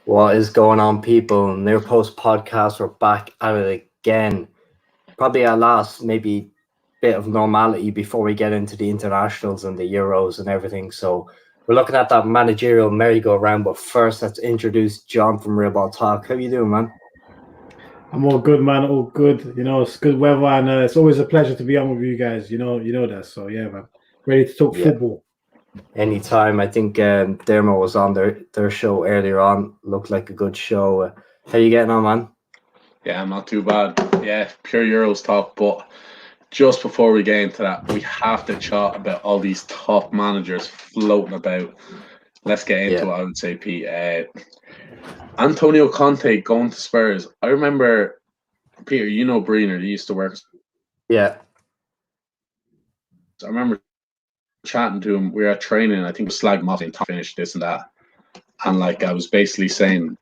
What is going on, people? Near Post Podcast, we're back at it again. Probably our last maybe bit of normality before we get into the internationals and the Euros and everything. So we're looking at that managerial merry-go-round. But first, let's introduce John from Real Ball Talk. How you doing, man? I'm all good, man. All good. It's good weather, and it's always a pleasure to be on with you guys. You know that. So yeah, man. Ready to talk football. Anytime. I think Dermo was on their show earlier on. Looked like a good show. How you getting on, man? Yeah, I'm not too bad. Yeah, pure Euros talk. But just before we get into that, we have to chat about all these top managers floating about. Let's get into it, I would say, Pete. Antonio Conte going to Spurs. I remember, Peter, you know Breener, he used to work. Yeah. I remember chatting to him. We were at training. I think it was slag him off and finish this and that. And like I was basically saying,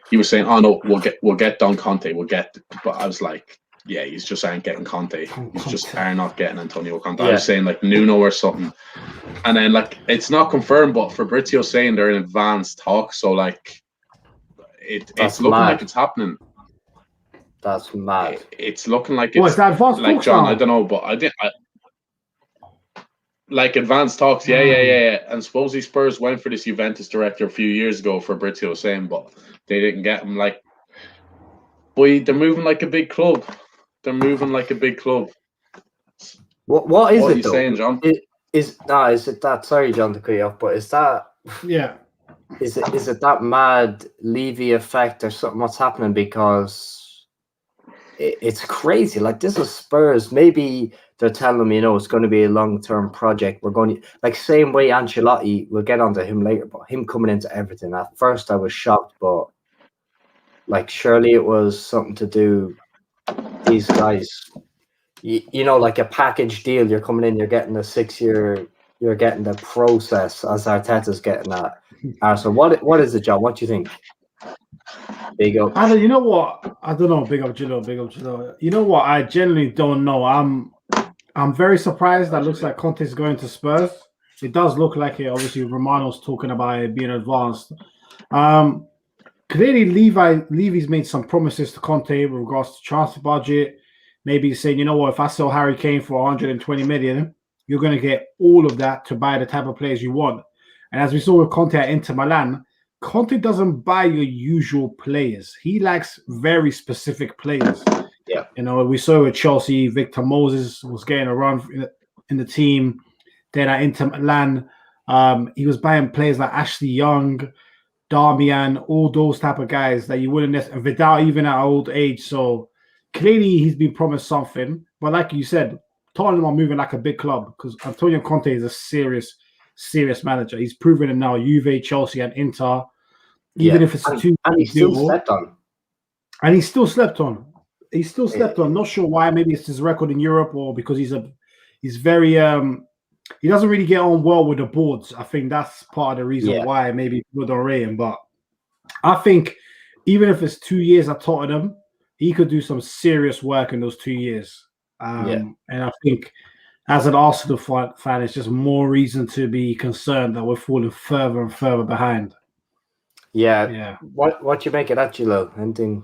he was saying, "Oh no, we'll get Don Conte. But I was like, yeah, he's just aren't getting Conte. He's just are not getting Antonio Conte. I was saying like Nuno or something. And then like it's not confirmed, but Fabrizio's saying they're in advanced talks. So like it's looking like it's happening. That's mad. It's looking like it's that advanced like talks John. now? I don't know, but like advanced talks, yeah. And supposedly Spurs went for this Juventus director a few years ago, Fabrizio was saying, but they didn't get him. Like, boy, they're moving like a big club. What is What is it you though? saying, John? Is it that? Sorry, John, to cut you off, but is that? Yeah. Is it that mad Levy effect or something? What's happening? Because it's crazy. Like this is Spurs. Maybe they're telling them, it's going to be a long-term project. We're going to like same way Ancelotti. We'll get onto him later, but him coming into everything. At first, I was shocked, but like surely it was something to do. These guys, like a package deal. You're coming in. You're getting a 6-year. You're getting the process as Arteta's getting that. So what is the job? What do you think? Big up. You know what? I don't know. Big up, Gillo. You know what? I genuinely don't know. I'm very surprised that looks like Conte's going to Spurs. It does look like it. Obviously, Romano's talking about it being advanced. Clearly, Levy's made some promises to Conte with regards to transfer budget. Maybe he's saying, you know what? If I sell Harry Kane for 120 million, you're going to get all of that to buy the type of players you want. And as we saw with Conte at Inter Milan, Conte doesn't buy your usual players. He likes very specific players. Yeah. We saw with Chelsea, Victor Moses was getting a run in the team. Then at Inter Milan, he was buying players like Ashley Young, Darmian, all those type of guys that you wouldn't necessarily, without even at old age. So clearly he's been promised something. But like you said, Tottenham are moving like a big club because Antonio Conte is a serious manager. He's proven it now. Juve, Chelsea, and Inter. Even if it's and he still slept on. And he still slept on. Not sure why. Maybe it's his record in Europe or because he's very he doesn't really get on well with the boards. I think that's part of the reason why maybe people don't rate him. But I think even if it's 2 years at Tottenham, he could do some serious work in those 2 years. And I think as an Arsenal fan, it's just more reason to be concerned that we're falling further and further behind. Yeah. What you make of that, Gillo? Anything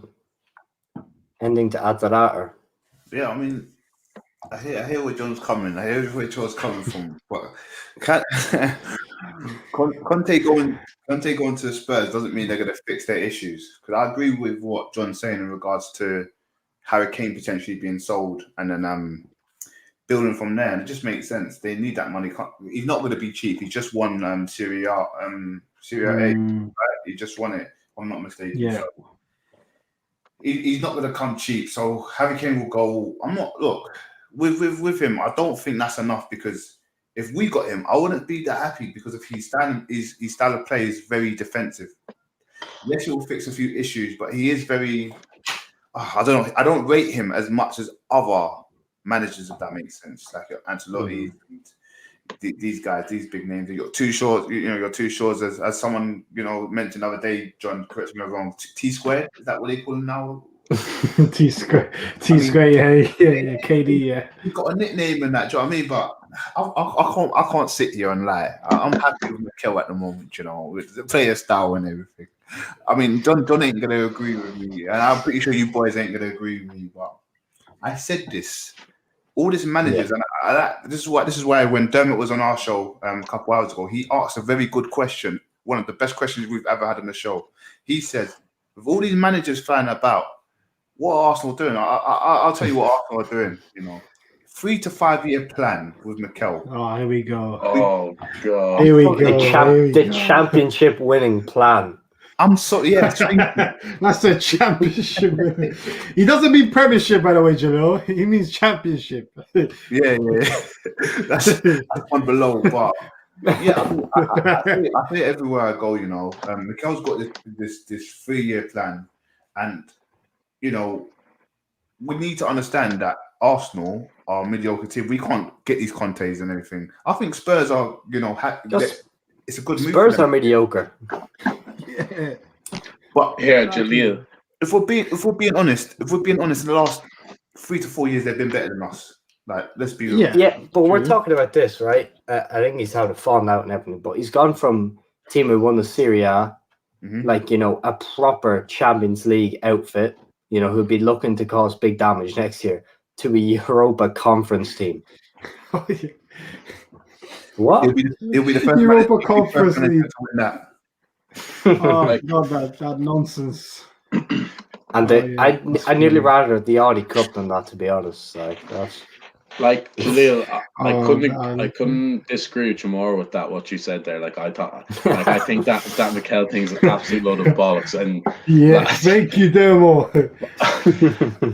to add to that? Or? Yeah, I mean, I hear where John's coming. I hear where John's coming from. But Conte going to the Spurs doesn't mean they're going to fix their issues. Because I agree with what John's saying in regards to Harry Kane potentially being sold and then building from there. And it just makes sense. They need that money. He's not going to be cheap. He just won Serie A. Right? He just won it, if I'm not mistaken. Yeah. So he's not going to come cheap. So Harry Kane will go. With him, I don't think that's enough because if we got him, I wouldn't be that happy because of his style of play is very defensive. Yes, he will fix a few issues, but he is very. I don't know. I don't rate him as much as other managers, if that makes sense. Like Ancelotti, these guys, these big names. You got Tuchel. You got Tuchel as someone mentioned the other day. John, correct me if I'm wrong. T-squared, is that what they call him now? T-square, yeah, KD, yeah. He's got a nickname and that. Do you know what I mean? But I can't sit here and lie. I'm happy with Mikel at the moment. With the player style and everything. I mean, John ain't gonna agree with me, and I'm pretty sure you boys ain't gonna agree with me. But I said this. All these managers, and this is why when Dermot was on our show a couple hours ago, he asked a very good question. One of the best questions we've ever had on the show. He said, with all these managers flying about, what are Arsenal doing? I'll tell you what Arsenal are doing. 3 to 5 year plan with Mikel. Oh, here we go. Oh god. Here we go. The championship winning plan. I'm sorry. Yes, that's a championship. He doesn't mean premiership, by the way, Jalil. He means championship. Yeah. That's one below, but yeah, I say it everywhere I go. Mikel's got this 3 year plan, and we need to understand that Arsenal are a mediocre team. We can't get these Contes and everything. I think Spurs are, it's a good move. Spurs are mediocre. Yeah. But Jalil. If we're being honest, in the last 3 to 4 years, they've been better than us. Like, let's be real. Yeah, but we're talking about this, right? I think he's had a falling out and everything, but he's gone from team who won the Serie A, like, a proper Champions League outfit, who'll be looking to cause big damage next year, to a Europa Conference team. What? It'll be the first Europa Conference League to win that. Oh, God, that nonsense. And I nearly rather the Audi Cup than that, to be honest. Like Jalil, I couldn't disagree with you more with that. What you said there, I think that Mikel thing's an absolute load of bollocks. And thank you, Dermo.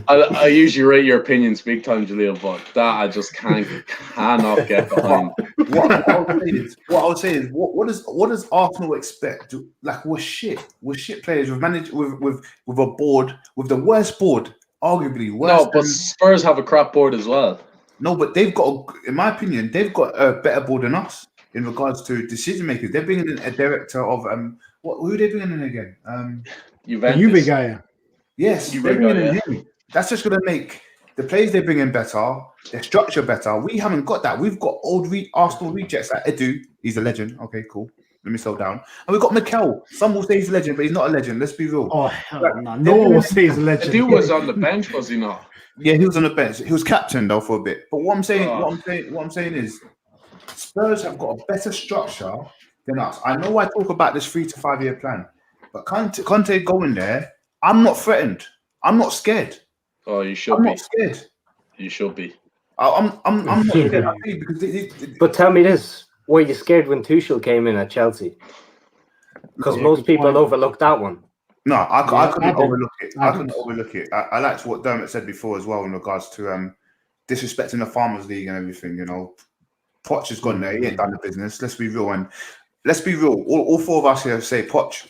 I usually rate your opinions big time, Jalil, but that I just cannot get behind. What I would say is, what does Arsenal expect? Like, we're shit. We're shit players. We've managed with a board, with the worst board, arguably worse. No, but Spurs have a crap board as well. No, but they've got, in my opinion, they've got a better board than us in regards to decision makers. They're bringing in a director of who are they bringing in again? Juve guy. Yes, they're bringing in him. That's just going to make the players they bring in better, their structure better. We haven't got that. We've got old Arsenal rejects like Edu. He's a legend. Okay, cool. Let me slow down. And we've got Mikel. Some will say he's a legend, but he's not a legend. Let's be real. Oh, hell no. No one will say he's a legend. Edu was on the bench, was he not? Yeah, he was on the bench. He was captain though for a bit. But what I'm saying is, Spurs have got a better structure than us. I know I talk about this 3 to 5 year plan, but Conte going there, I'm not threatened. I'm not scared. Oh, you should be. I'm not scared. You should be. I'm not scared. I think because but tell me this: were you scared when Tuchel came in at Chelsea? Because most people overlook that one. No, I couldn't overlook it. I couldn't overlook it. I liked what Dermot said before as well in regards to disrespecting the Farmers League and everything. Poch has gone there. He ain't done the business. Let's be real. And let's be real. All four of us here say Poch,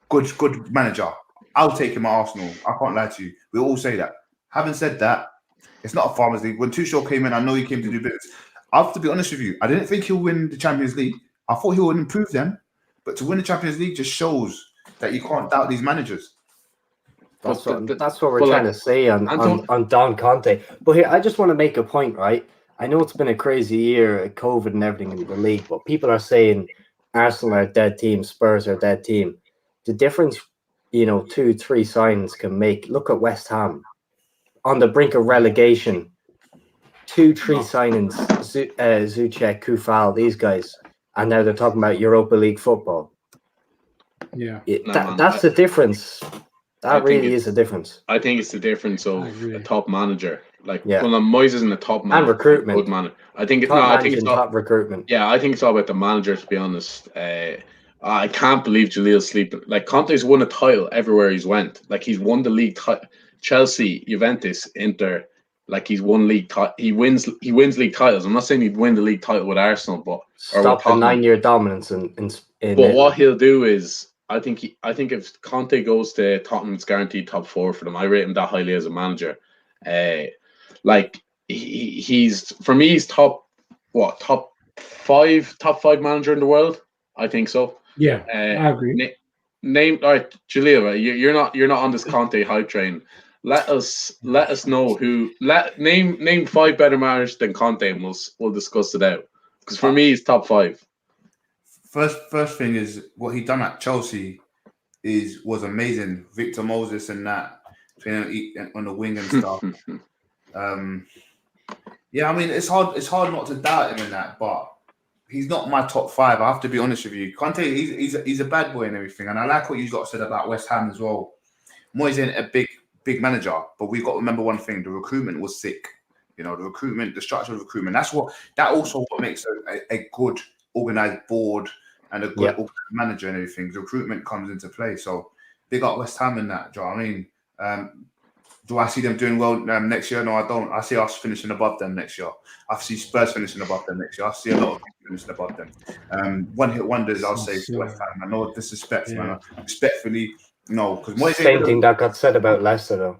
good manager. I'll take him at Arsenal. I can't lie to you. We all say that. Having said that, it's not a Farmers League. When Tuchel came in, I know he came to do business. I have to be honest with you. I didn't think he'll win the Champions League. I thought he would improve them. But to win the Champions League just shows that you can't doubt these managers. That's what we're trying to say on Don Conte. But here, I just want to make a point, right? I know it's been a crazy year, COVID and everything in the league, but people are saying Arsenal are a dead team, Spurs are a dead team. The difference, 2-3 signings can make. Look at West Ham on the brink of relegation. 2-3 signings, Zucek, Kufal, these guys, and now they're talking about Europa League football. Yeah, that's the difference. That really is a difference. I think it's the difference of a top manager. Moyes isn't a top manager. And recruitment. Good manager. I think it's top recruitment. Yeah, I think it's all about the manager, to be honest. I can't believe Jalil's sleeping. Like, Conte's won a title everywhere he's went. Like, he's won the league Chelsea, Juventus, Inter. Like, he's won league he wins league titles. I'm not saying he'd win the league title with Arsenal, but stop the 9-year dominance in but what he'll do is, I think if Conte goes to Tottenham, it's guaranteed top 4 for them. I rate him that highly as a manager. He's for me, he's top 5 manager in the world. I think so. Yeah, I agree. Name all right, Jalil. You're not on this Conte hype train. Let us know name 5 better managers than Conte, and we'll discuss it out. Because for me, he's top 5. First thing is what he done at Chelsea. was amazing. Victor Moses and that playing on the wing and stuff. Yeah, I mean it's hard not to doubt him in that, but he's not my top 5. I have to be honest with you. Conte, he's a bad boy and everything, and I like what you got said about West Ham as well. Moyes ain't a big manager, but we've got to remember one thing: the recruitment was sick. You know, the recruitment, the structure of recruitment. That also what makes a good organized board and a good organized manager and everything. The recruitment comes into play. So they got West Ham in that. Do you know what I mean? Do I see them doing well next year? No, I don't. I see us finishing above them next year. I see Spurs finishing above them next year. I see a lot of people finishing above them. One-hit wonders, I'll say, for West Ham. I know disrespect, man. Respectfully, no. Because same thing that got said about Leicester, though.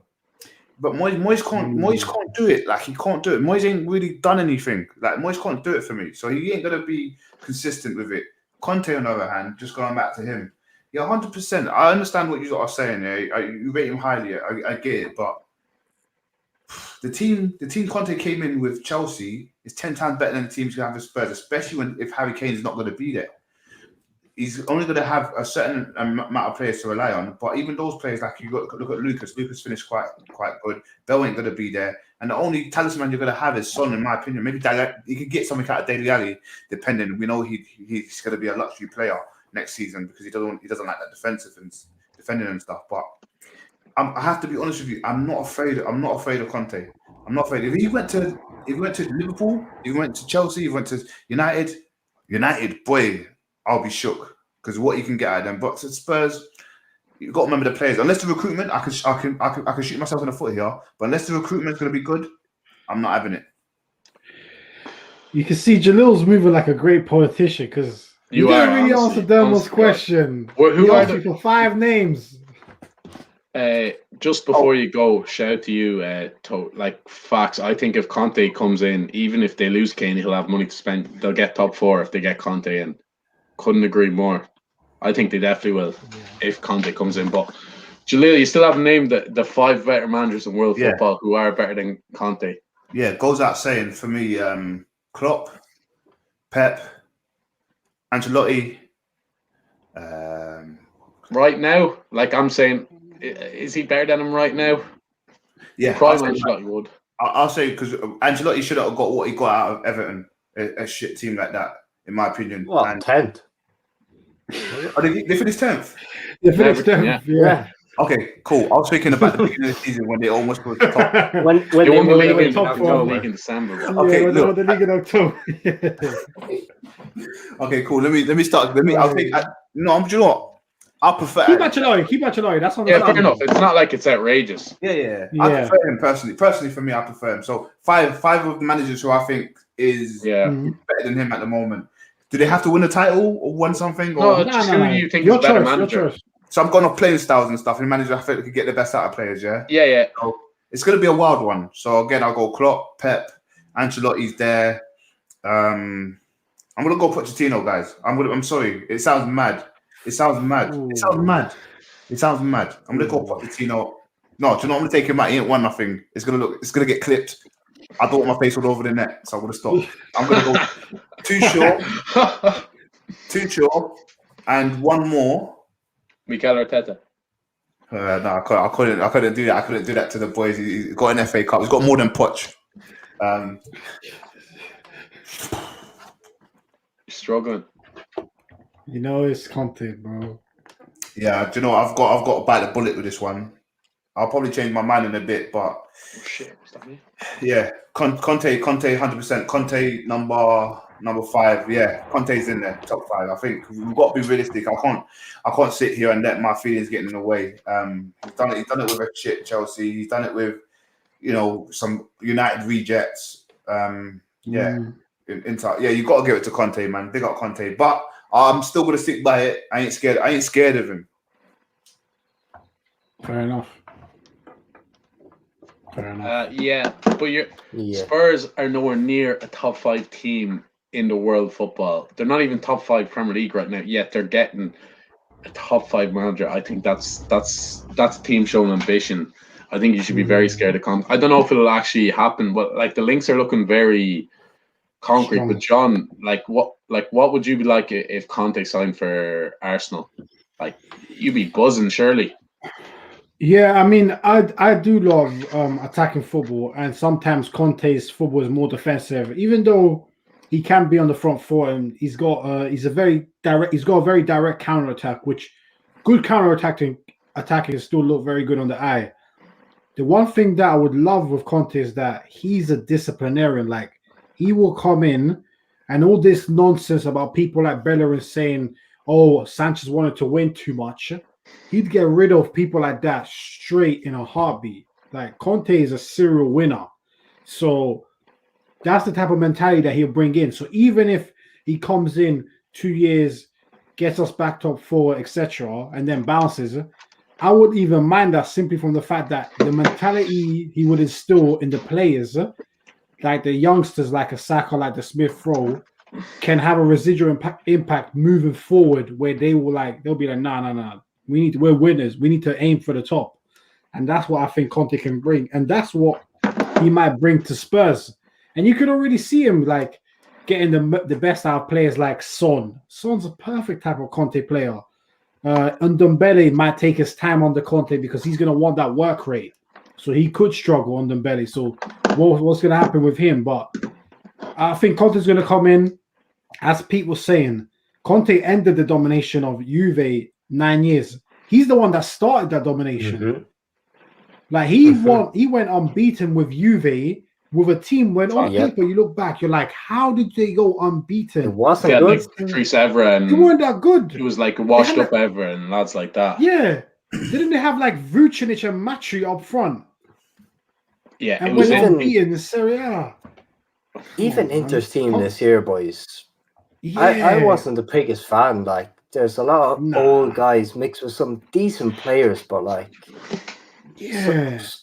But Moyes can't do it. Like, he can't do it. Moyes ain't really done anything. Like, Moyes can't do it for me. So he ain't going to be consistent with it. Conte, on the other hand, just going back to him. Yeah, 100%. I understand what you are saying. Yeah, you rate him highly. I get it, but the team Conte came in with Chelsea is 10 times better than the teams going to have with Spurs, especially if Harry Kane is not going to be there. He's only going to have a certain amount of players to rely on, but even those players, like you got look at Lucas. Lucas finished quite good. Bell ain't going to be there, and the only talisman you're going to have is Son, in my opinion. Maybe he could get something out of Dele Alli, depending. We know he's going to be a luxury player next season because he doesn't like that defensive and defending and stuff. But I have to be honest with you. I'm not afraid of Conte. I'm not afraid. If he went to Liverpool, if he went to Chelsea, if he went to United, boy, I'll be shook because what you can get out of them. But to Spurs, you've got to remember the players. Unless the recruitment, I can shoot myself in the foot here. But unless the recruitment's going to be good, I'm not having it. You can see Jalil's moving like a great politician because you didn't really answer Dermo's question. Who are you for 5 names? Just before you go, shout out to you, facts. I think if Conte comes in, even if they lose Kane, he'll have money to spend. They'll get top 4 if they get Conte in. Couldn't agree more. I think they definitely will if Conte comes in. But Jalil, you still haven't named the 5 better managers in world football who are better than Conte. Yeah, goes out saying for me, Klopp, Pep, Ancelotti. Right now, like I'm saying, is he better than him right now? Yeah, Prime Ancelotti would. I'll say because Ancelotti should have got what he got out of Everton, a shit team like that, in my opinion. What, 10th? Oh, they finished 10th? They finished 10th, yeah. Okay, cool. I was thinking about the beginning of the season when they almost were top. when they won the league in October. In December. Okay, when they won the league in October. Okay, cool. Let me start. I'll take. No, do you know what? I prefer. Keep Ancelotti. That's on the fair enough. It's not like it's outrageous. Yeah. I prefer him personally. Personally, for me, I prefer him. So five of the managers who I think is better than him at the moment. Do they have to win a title or win something? Or who you think is a better manager? So I'm going off playing styles and stuff. And manager, I think could get the best out of players. Yeah. So it's going to be a wild one. So again, I'll go Klopp, Pep, Ancelotti's there. I'm going to go Pochettino, guys. I'm sorry. It sounds mad. It sounds mad. I'm going to go Pochettino. No, do you know what I'm going to take him out? He ain't won nothing. It's going to get clipped. I don't want my face all over the net, so I'm going to stop. I'm going to go Tuchel, and one more. Mikel Arteta. No, I couldn't do that. I couldn't do that to the boys. He's got an FA Cup. He's got more than Poch. Struggling. You know it's Conte, bro. Yeah, do you know I've got to bite the bullet with this one. I'll probably change my mind in a bit, but yeah, Conte, 100%. Conte number 5. Yeah, Conte's in there, top 5. I think we've got to be realistic. I can't sit here and let my feelings get in the way. He's done it with a shit Chelsea. He's done it with, some United rejects. Inter. Yeah, you got to give it to Conte, man. Big up Conte, but I'm still gonna stick by it. I ain't scared of him. Fair enough. But Spurs are nowhere near a top 5 team in the world football. They're not even top 5 Premier League right now. Yet they're getting a top 5 manager. I think that's team showing ambition. I think you should be very scared of Conte. I don't know if it'll actually happen, but like the links are looking very concrete. But John, what would you be like if Conte signed for Arsenal? Like you'd be buzzing, surely. Yeah, I mean, I do love attacking football, and sometimes Conte's football is more defensive, even though he can be on the front foot, and he's got a very direct counter attack, which good counter attacking still look very good on the eye. The one thing that I would love with Conte is that he's a disciplinarian. Like, he will come in, and all this nonsense about people like Bellerin saying, "Oh, Sanchez wanted to win too much." He'd get rid of people like that straight in a heartbeat. Like, Conte is a serial winner. So that's the type of mentality that he'll bring in. So even if he comes in 2 years, gets us back top four, etc., and then bounces, I wouldn't even mind that, simply from the fact that the mentality he would instill in the players, like the youngsters, like a Saka, like the Smith Rowe, can have a residual impact moving forward, where they'll be like, nah. We're winners. We need to aim for the top. And that's what I think Conte can bring. And that's what he might bring to Spurs. And you could already see him like getting the best out of players like Son. Son's a perfect type of Conte player. And Ndombele might take his time on the Conte because he's going to want that work rate. So he could struggle on Ndombele. So what's going to happen with him? But I think Conte's going to come in. As Pete was saying, Conte ended the domination of Juve 9 years. He's the one that started that domination. Mm-hmm. Like, he went unbeaten with Juve, with a team when on paper you look back, you're like, how did they go unbeaten? It wasn't good. Like Patrice Evra, and they weren't that good. It was like washed up Evra and lads like that. Yeah. Didn't they have like Vucinic and Matri up front? Yeah, and it was went unbeaten in Serie A. Even Inter's team this year, boys. Yeah. I wasn't the biggest fan. Like, there's a lot of old guys mixed with some decent players, but like,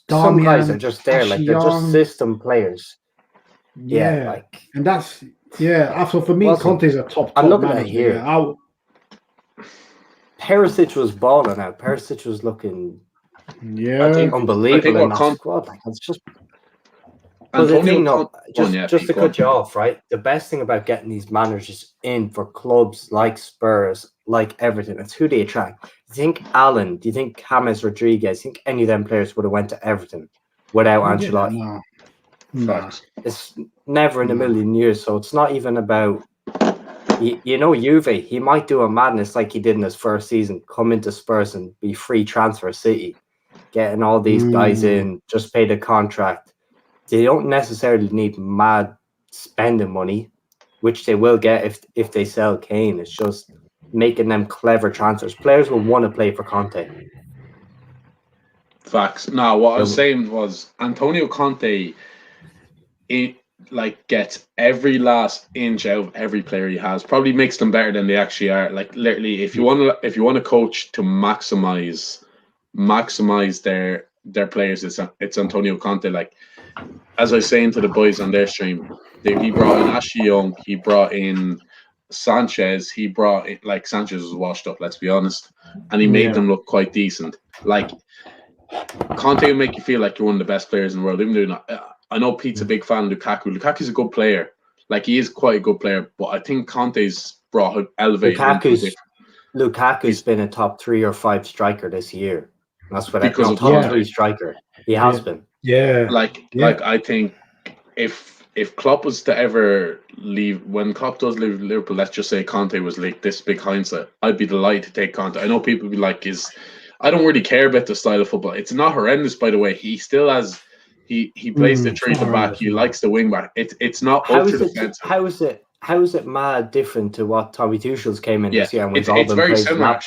some guys are just there, like they're just system players. Yeah, like, and that's So for me, Conte's a top. I'm looking manager. at here. Perisic was balling out. Perisic was looking, unbelievable in that squad. Like, it's just. But the thing, just to cut you off, right? The best thing about getting these managers in for clubs like Spurs, like Everton, it's who they attract. Do you think Allen, do you think James Rodriguez, do you think any of them players would have went to Everton without Ancelotti? No. It's never in a million years. So it's not even about, Juve, he might do a madness like he did in his first season, come into Spurs and be free transfer City, getting all these guys in, just pay the contract. They don't necessarily need mad spending money, which they will get if they sell Kane. It's just making them clever transfers. Players will want to play for Conte. Facts. No, what I was saying was Antonio Conte, gets every last inch out of every player he has. Probably makes them better than they actually are. Like, literally, if you want to coach to maximize their players, it's Antonio Conte. Like, as I was saying to the boys on their stream, he brought in Ashley Young, he brought in Sanchez, Sanchez was washed up, let's be honest, and he made them look quite decent. Like, Conte will make you feel like you're one of the best players in the world, even though I know Pete's a big fan of Lukaku. Lukaku's a good player. Like, he is quite a good player, but I think Conte's elevated. Lukaku's been a top 3 or 5 striker this year. That's what top 3 striker. He has been. Yeah. Like I think if Klopp was to ever leave, when Klopp does leave Liverpool, let's just say Conte was like this big hindsight, I'd be delighted to take Conte. I know people would be like, I don't really care about the style of football. It's not horrendous, by the way. He still has he plays the 3 at the back. He likes the wing back. It's not ultra defensive. How is it mad different to what Tommy Tuchel's came in this year, and we've all been praising that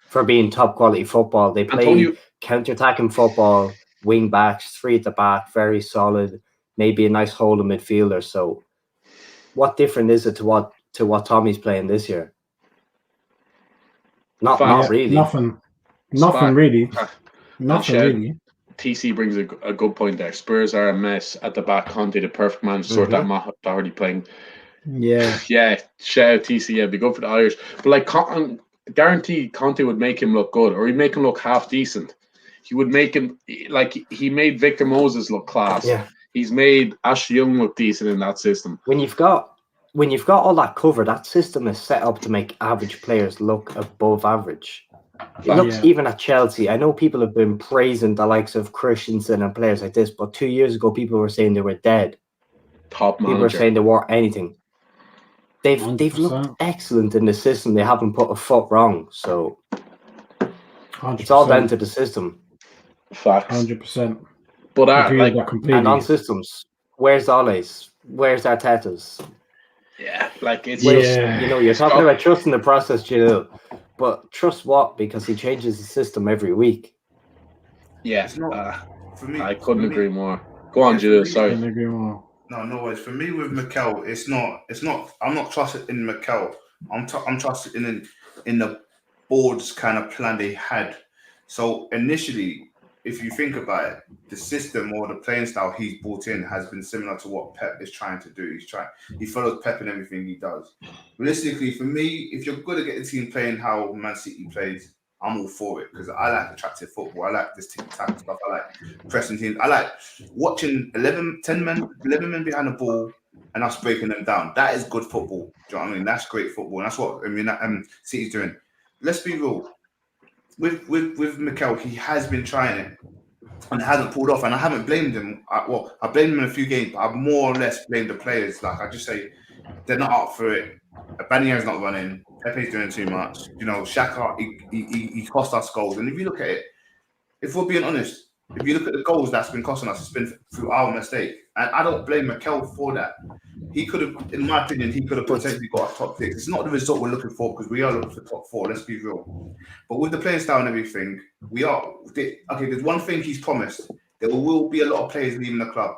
for being top quality football. They play counter-attacking football, wing backs, 3 at the back, very solid, maybe a nice hole in midfielder. So what different is it to what Tommy's playing this year? Not really. Nothing really. Nothing really. TC brings a good point there. Spurs are a mess at the back. Conte, the perfect man to sort that already playing. Yeah. Shout out TC. Yeah, be good for the Irish. But like, guaranteed Conte would make him look good, or he'd make him look half decent. He would make him, like, he made Victor Moses look class. Yeah. He's made Ashley Young look decent in that system. When you've got all that cover, that system is set up to make average players look above average. Look, Yeah. even at Chelsea, I know people have been praising the likes of Christensen and players like this, but 2 years ago, people were saying they were dead. Top People were manager. saying they weren't anything. They've 100%. looked excellent in the system. They haven't put a foot wrong. So 100%. it's all down to the system. Facts. 100%. But Agree like, with that completely. And on systems, where's Ole's? Where's Arteta's? yeah, like it's Where's, just, Yeah. you know, you're it's talking got- about trusting the process, Jill. But trust what? Because he changes the system every week. yeah. It's not for me. I couldn't for me- agree more. Go on, Yeah, for Julius. me- Sorry. Couldn't agree more. No worries. For me with Mikel, it's not. I'm not trusted in Mikel. I'm trusted in the board's kind of plan they had. So initially, if you think about it, the system or the playing style he's brought in has been similar to what Pep is trying to do. He follows Pep in everything he does. Realistically, for me, if you're going to get the team playing how Man City plays, I'm all for it because I like attractive football. I like this tic-tac stuff. I like pressing teams. I like watching 11 men behind the ball and us breaking them down. That is good football. Do you know what I mean? That's great football. And that's what City's doing. Let's be real. With Mikel, he has been trying it and it hasn't pulled off. And I haven't blamed him. I blamed him in a few games, but I've more or less blamed the players. Like I just say, they're not up for it. Banier's not running. Pepe's doing too much. You know, Xhaka, he cost us goals. And if you look at it, if we're being honest, if you look at the goals that's been costing us, it's been through our mistake. And I don't blame Mikel for that. He could have, in my opinion, potentially got a top 6. It's not the result we're looking for because we are looking for top 4. Let's be real. But with the playing style and everything, we are. Okay, there's one thing he's promised. There will be a lot of players leaving the club.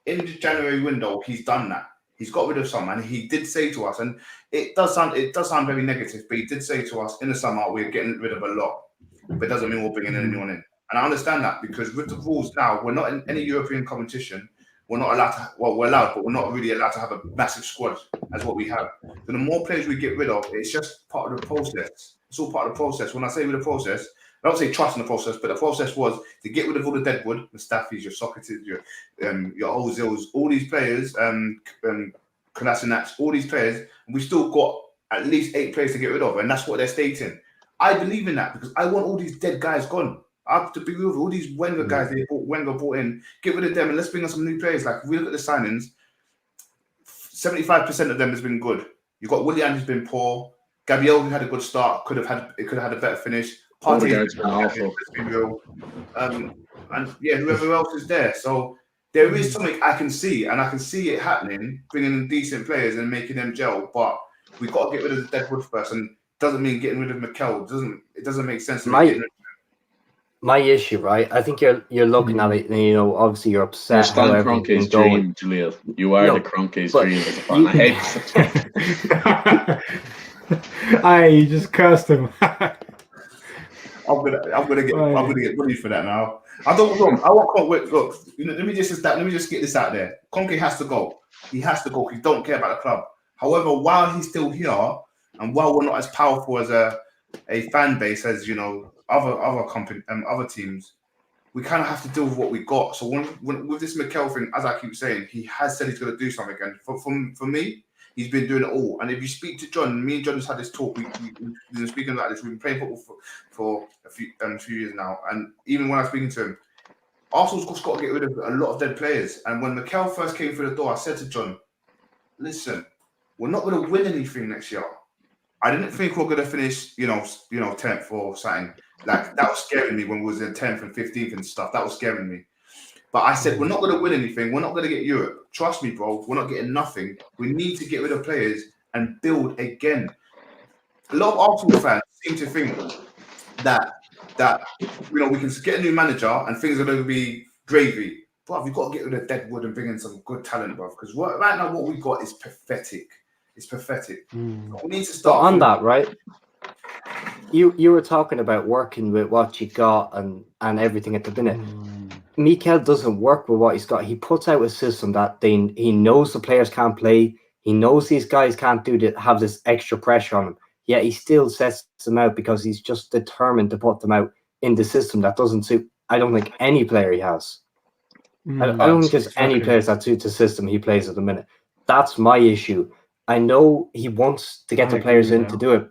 In the January window, he's done that. He's got rid of some, and he did say to us, and it does sound very negative, but he did say to us in the summer we're getting rid of a lot, but it doesn't mean we're bringing anyone in. And I understand that because with the rules now, we're not in any European competition. We're not allowed to. Well, we're allowed, but we're not really allowed to have a massive squad as what we have. So the more players we get rid of, it's just part of the process. It's all part of the process. When I say with the process, I don't say trust in the process, but the process was to get rid of all the deadwood, the Staffies, your Socrates, your Ozils, all these players, Kolasinac, all these players, and we still got at least 8 players to get rid of, and that's what they're stating. I believe in that because I want all these dead guys gone. I have to be real with all these Wenger guys Wenger brought in, get rid of them and let's bring in some new players. Like if we look at the signings, 75% of them has been good. You've got Willian who's been poor, Gabriel who had a good start, could have had a better finish. Odegaard's been awful. And yeah, whoever else is there. So there is something I can see, and I can see it happening, bringing in decent players and making them gel. But we've got to get rid of the deadwood first, and doesn't mean getting rid of Mikel. It doesn't make sense. My issue, right? I think you're looking at it, and you know, obviously you're upset. Stan Kroenke's dream, Jaleel. You are the Kroenke's dream as a fan. I hate You just cursed him. I'm gonna get money for that now. I want Conte. Look, let me just get this out there. Conte has to go. He has to go. He don't care about the club. However, while he's still here, and while we're not as powerful as a fan base as you know other company other teams, we kind of have to deal with what we got. So when with this Mikel thing, as I keep saying, he has said he's going to do something. And for me, he's been doing it all. And if you speak to John, me and John just had this talk. We've been speaking about this. We've been playing football for a few years now. And even when I was speaking to him, Arsenal's just got to get rid of a lot of dead players. And when Mikel first came through the door, I said to John, listen, we're not going to win anything next year. I didn't think we were going to finish, 10th or something. Like, that was scaring me when we was in 10th and 15th and stuff. That was scaring me. But I said, we're not going to win anything. We're not going to get Europe. Trust me, bro. We're not getting nothing. We need to get rid of players and build again. A lot of Arsenal fans seem to think that we can get a new manager and things are going to be gravy. Bro, we've got to get rid of deadwood and bring in some good talent, bro. Because right now what we got is pathetic. It's pathetic. We need to start on that, right? You were talking about working with what you got and everything at the minute. Mikel doesn't work with what he's got. He puts out a system that he knows the players can't play. He knows these guys can't have this extra pressure on them. Yet he still sets them out because he's just determined to put them out in the system that doesn't suit. I don't think any player he has. I don't think there's any players that suit the system he plays at the minute. That's my issue. I know he wants to get the players in to do it,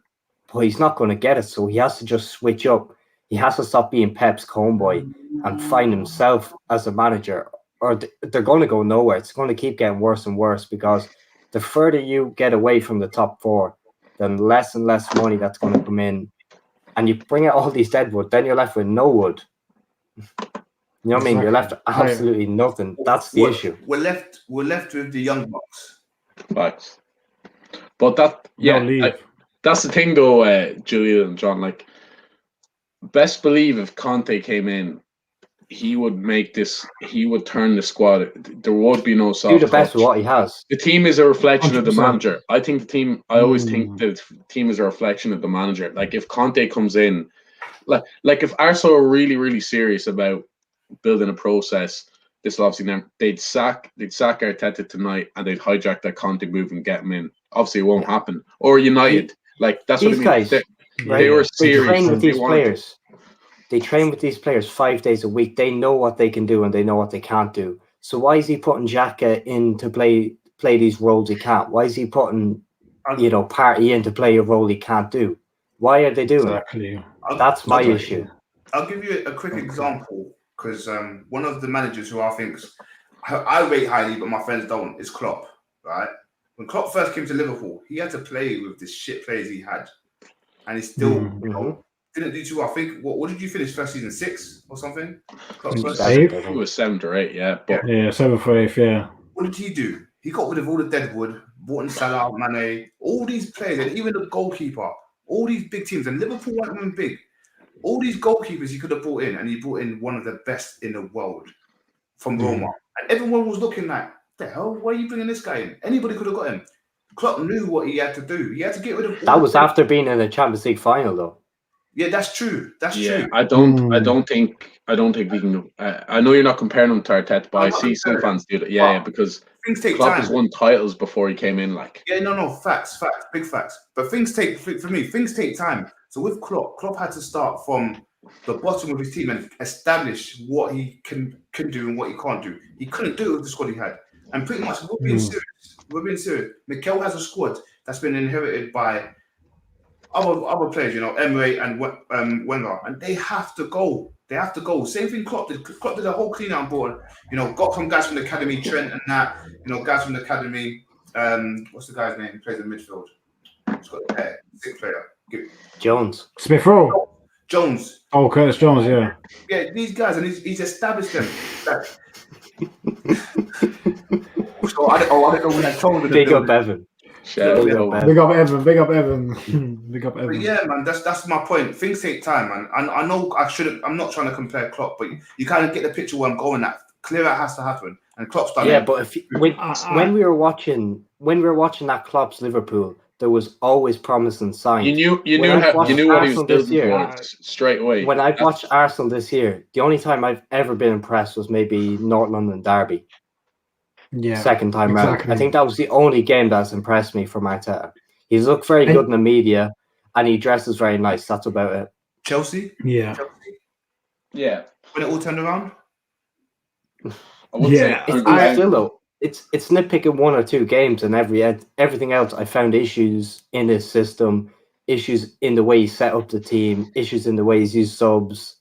but he's not going to get it. So he has to just switch up. He has to stop being Pep's homeboy and find himself as a manager, or they're going to go nowhere. It's going to keep getting worse and worse because the further you get away from the top four, then less and less money that's going to come in. And you bring out all these deadwood, then you're left with no wood. You know what I mean? You're left with absolutely nothing. That's the issue. We're left with the young bucks. Facts. But that's the thing though, Julian and John. Like, best believe if Conte came in, he would turn the squad. There would be no soft do the best with what he has. The team is a reflection 100%. Of the manager. I think the team. I always think the team is a reflection of the manager. Like if Conte comes in, like if Arsenal are really, really serious about building a process, this will obviously they'd sack Arteta tonight and they'd hijack that Conte move and get him in. Obviously, it won't happen. Or United, like that's these what I mean. Guys, they were serious. They train with these players. They train with these players 5 days a week. They know what they can do and they know what they can't do. So why is he putting Xhaka in to play these roles he can't? Why is he putting, Partey in to play a role he can't do? Why are they doing it? That's my issue. I'll give you a quick example because one of the managers who I rate highly, but my friends don't, is Klopp, right? When Klopp first came to Liverpool, he had to play with the shit players he had. And he still, didn't do too well. I think, what did you finish first season? 6 or something? He was 7th or 8, yeah. But 7th or 8th, yeah. What did he do? He got rid of all the deadwood, brought in Salah, Mane, all these players, and even the goalkeeper, all these big teams, and Liverpool weren't even big. All these goalkeepers he could have brought in, and he brought in one of the best in the world from Roma. And everyone was looking like, the hell, why are you bringing this guy in? Anybody could have got him. Klopp knew what he had to do. He had to get rid of. That was after being in the Champions League final, though. Yeah, that's true. That's true. I don't think we can. I know you're not comparing him to Arteta, but I see some fans do that. Yeah, because things take Klopp time. has won titles before he came in. Like, no, facts, big facts. But things take time. So with Klopp had to start from the bottom of his team and establish what he can do and what he can't do. He couldn't do it with the squad he had, and pretty much we're being serious. We're being serious. Mikel has a squad that's been inherited by other players, Emery and Wenger, and they have to go. Same thing Klopp did. Klopp did a whole clean out board. Got some guys from the academy, Trent and that. Guys from the academy. What's the guy's name? He plays in midfield. He's got the hair. Sick player. Jones. Smith Rowe. Jones. Oh, Curtis Jones, yeah. Yeah, these guys, and he's established them. I don't know when I told him. Big up Evan. Big up Evan. But yeah, man, that's my point. Things take time, man. And I know I'm not trying to compare Klopp, but you kind of get the picture where I'm going at. Clear out has to happen, and Klopp's done. Yeah, but when we were watching that Klopp's Liverpool, there was always promising signs. You knew what he was building towards straight away. When I've watched Arsenal this year, the only time I've ever been impressed was maybe North London Derby. Yeah, second time round. I think that was the only game that's impressed me from Arteta. He's looked very good in the media, and he dresses very nice. That's about it. Chelsea, yeah. When it all turned around, I would say it's nitpicking 1 or 2 games, and everything else I found issues in his system, issues in the way he set up the team, issues in the way he's used subs.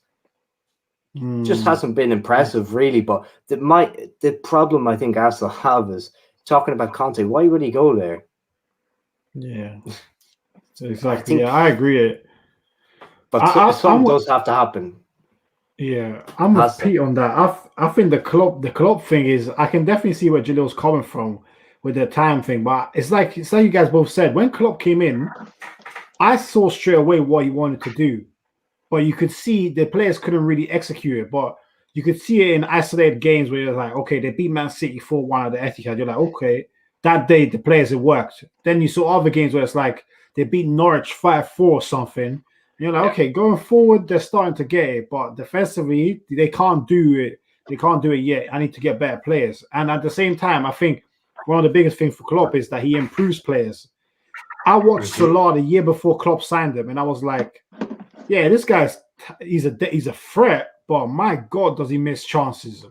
Just hasn't been impressive, really. But the problem I think Arsenal have is talking about Conte. Why would he go there? Yeah, exactly. I agree. But something does have to happen. Yeah, I'm with Pete on that. I think the club thing is. I can definitely see where Jalil's coming from with the time thing, but it's like you guys both said. When Klopp came in, I saw straight away what he wanted to do. But you could see the players couldn't really execute it. But you could see it in isolated games where you're like, okay, they beat Man City 4-1 at the Etihad. You're like, okay, that day the players, it worked. Then you saw other games where it's like they beat Norwich 5-4 or something. And you're like, okay, going forward, they're starting to get it. But defensively, they can't do it. They can't do it yet. I need to get better players. And at the same time, I think one of the biggest things for Klopp is that he improves players. I watched Salah the year before Klopp signed him, and I was like, yeah, this guy's he's a threat, but my God, does he miss chances?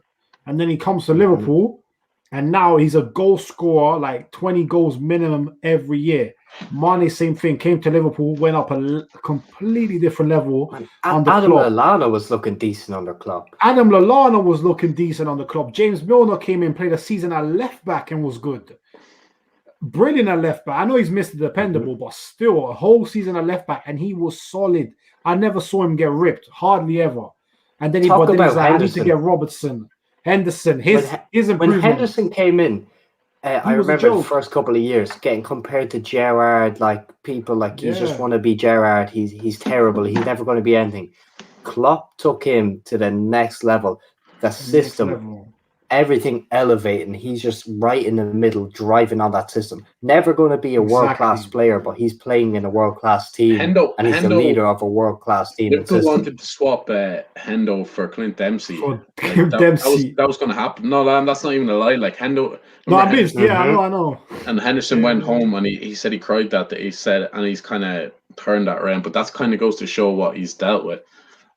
And then he comes to Liverpool, and now he's a goal scorer, like 20 goals minimum every year. Mane, same thing, came to Liverpool, went up a completely different level under Adam Klopp. Lallana was looking decent under Klopp. Adam Lallana was looking decent on the club. James Milner came in, played a season at left back and was good. Brilliant at left back. I know he's missed the dependable, but still a whole season at left back, and he was solid. I never saw him get ripped, hardly ever. And then he's like, I need to get Henderson. His improvement. When Henderson came in, I remember the first couple of years getting compared to Gerrard, like people like you just want to be Gerrard. He's terrible. He's never going to be anything. Klopp took him to the next level. The system, everything elevating. He's just right in the middle, driving on that system. Never going to be a world-class player, but he's playing in a world-class team, and he's the leader of a world-class team. Liverpool wanted to swap Hendo for Clint Dempsey. That was going to happen. No, that's not even a lie. Like Hendo. No, I know. And Henderson went home, and he said he cried that he said, and he's kind of turned that around. But that's kind of goes to show what he's dealt with.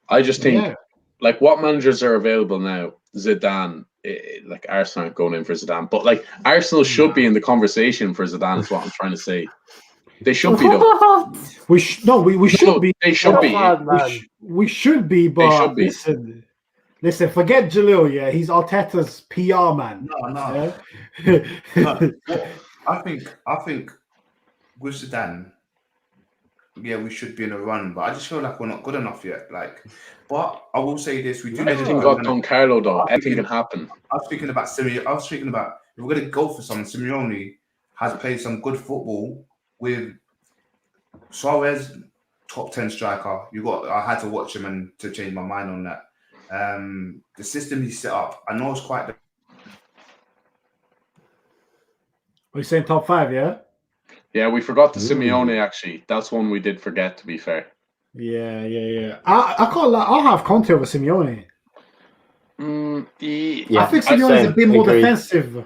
I just think, like, what managers are available now? Zidane. Like Arsenal aren't going in for Zidane, but like Arsenal should be in the conversation for Zidane. Is what I'm trying to say. They should be though. We should be. They should be. We should be, but listen. Forget Jalil. Yeah, he's Arteta's PR man. No. I think with Zidane, we should be in a run, but I just feel like we're not good enough yet. Like, but I will say this: we do. Anything got done, Carlo. Though anything can happen. I was speaking about Simeone. I was speaking about if we're going to go for someone. Simeone has played some good football with Suarez, top 10 striker. I had to watch him and to change my mind on that. The system he set up, I know it's quite. Are you saying top 5? Yeah. Yeah, we forgot the Simeone, actually. That's one we did forget, to be fair. Yeah. I can't lie. I'll have Conte over Simeone. I think Simeone is a bit more defensive.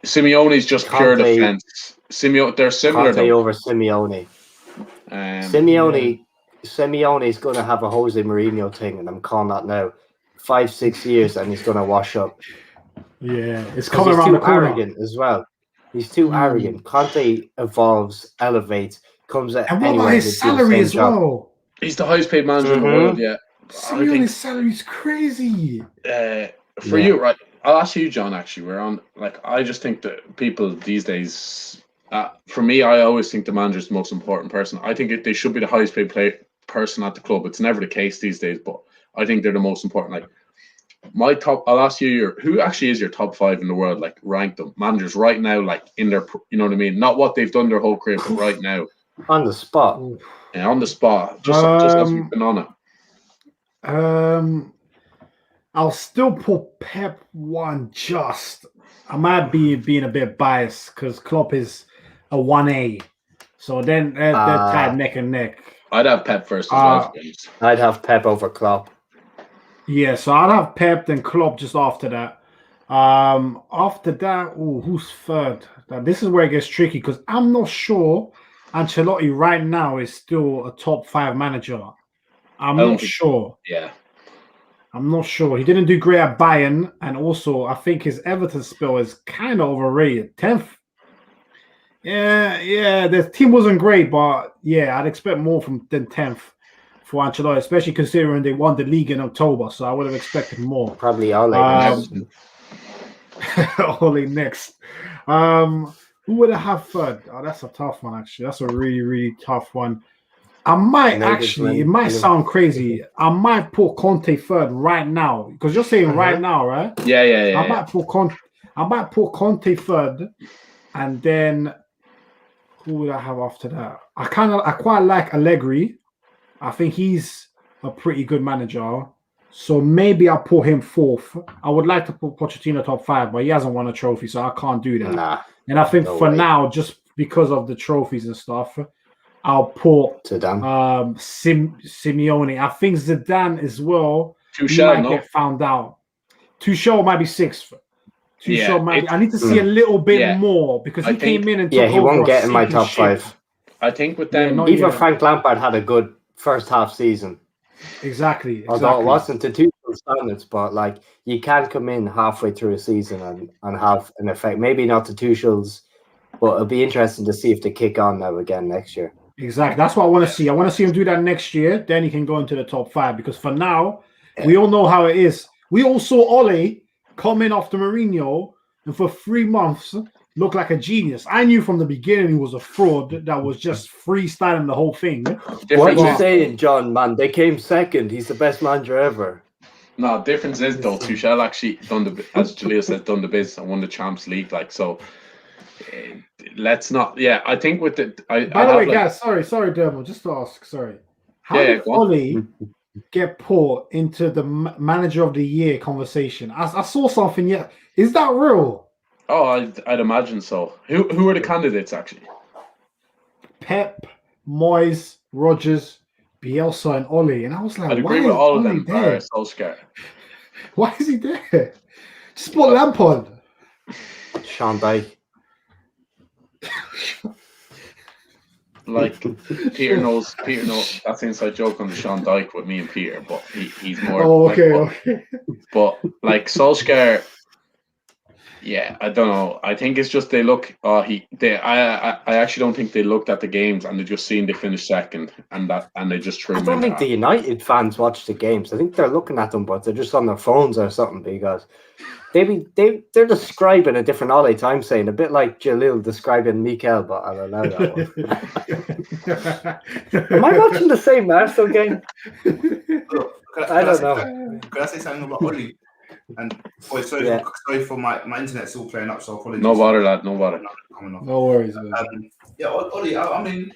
Simeone's just pure defense. They're similar. Conte over Simeone. Simeone's going to have a Jose Mourinho thing, and I'm calling that now. 5-6 years, and he's going to wash up. Yeah, it's coming around the corner. Arrogant as well. He's too arrogant. Conte evolves, elevates, comes at and what about his salary as well? He's the highest paid manager in the world, yeah. His salary is crazy. For you, right? I'll ask you, John, actually. We're on, like, I just think that people these days, for me, I always think the manager is the most important person. I think they should be the highest paid person at the club. It's never the case these days, but I think they're the most important. Like, my top, I'll ask you, who actually is your top 5 in the world? Like, rank them. Managers right now, like, in their, you know what I mean? Not what they've done their whole career, but right now. On the spot. Yeah, on the spot. Just as we've been on it. I'll still put Pep 1 just. I might be being a bit biased because Klopp is a 1A. So then they're tied neck and neck. I'd have Pep first as well. I'd have Pep over Klopp. Yeah, so I'd have Pep, then Klopp just after that. After that, who's third? Now, this is where it gets tricky because I'm not sure Ancelotti right now is still a top 5 manager. I'm not sure. Yeah. I'm not sure. He didn't do great at Bayern, and also I think his Everton spell is kind of overrated. 10th. Yeah, the team wasn't great, but yeah, I'd expect more than 10th for Ancelotti, especially considering they won the league in October, so I would have expected more. Probably Ole next. Ole next. Who would I have third? Oh, that's a tough one, actually. That's a really, really tough one. I might actually, it might sound crazy. I might put Conte third right now because you're saying right now, right? Yeah. I might put Conte third, and then who would I have after that? I quite like Allegri. I think he's a pretty good manager, so maybe I'll put him fourth. I would like to put Pochettino top 5, but he hasn't won a trophy, so I can't do that. Nah, and I think for now, just because of the trophies and stuff, I'll put Simeone. I think Zidane as well. Tuchel might get found out. Tuchel might be 6th. Tuchel might be, I need to see a little bit more because he came in and took over. He won't get in my top 5. I think with them, even Frank Lampard had a good first half season. Exactly. Although it wasn't to Tuchel Liverpool standards, but like you can't come in halfway through a season and have an effect. Maybe not the Tuchel's, but it'll be interesting to see if they kick on now again next year. Exactly. That's what I want to see. I want to see him do that next year. Then he can go into the top 5. Because for now, we all know how it is. We all saw Ole come in after Mourinho and for 3 months look like a genius. I knew from the beginning he was a fraud that was just freestyling the whole thing. What are you saying, John, man? They came second. He's the best manager ever. No, difference is though, Tuchel actually as Jaleel said, done the biz and won the Champions League. Like, so let's not. Yeah, I think with the. By the way, guys, sorry, Dermo, just to ask, sorry. How did Ole get put into the manager of the year conversation? I saw something. Yeah, is that real? Oh, I'd imagine so. Who are the candidates actually? Pep, Moyes, Rodgers, Bielsa, and Ole. And I was like, I'd agree with all of them. Solskjaer. Why is he there? Just put Lampard. Sean Dyche. Like Peter knows that's an inside joke on the Sean Dyche with me and Peter, but he's more. Oh, okay. But like Solskjaer. Yeah, I don't know. I think it's just they look. I actually don't think they looked at the games and they just seen they finished second and they just threw. I don't think the United fans watch the games. I think they're looking at them, but they're just on their phones or something because they're describing a different Ole time saying a bit like Jalil describing Mikel, but I don't know that one. Am I watching the same Arsenal game? I don't know. Can I say something about Ole? And sorry for my internet's still playing up, so apologies. No bother, lad. No bother. No worries. Yeah, Ole. I mean,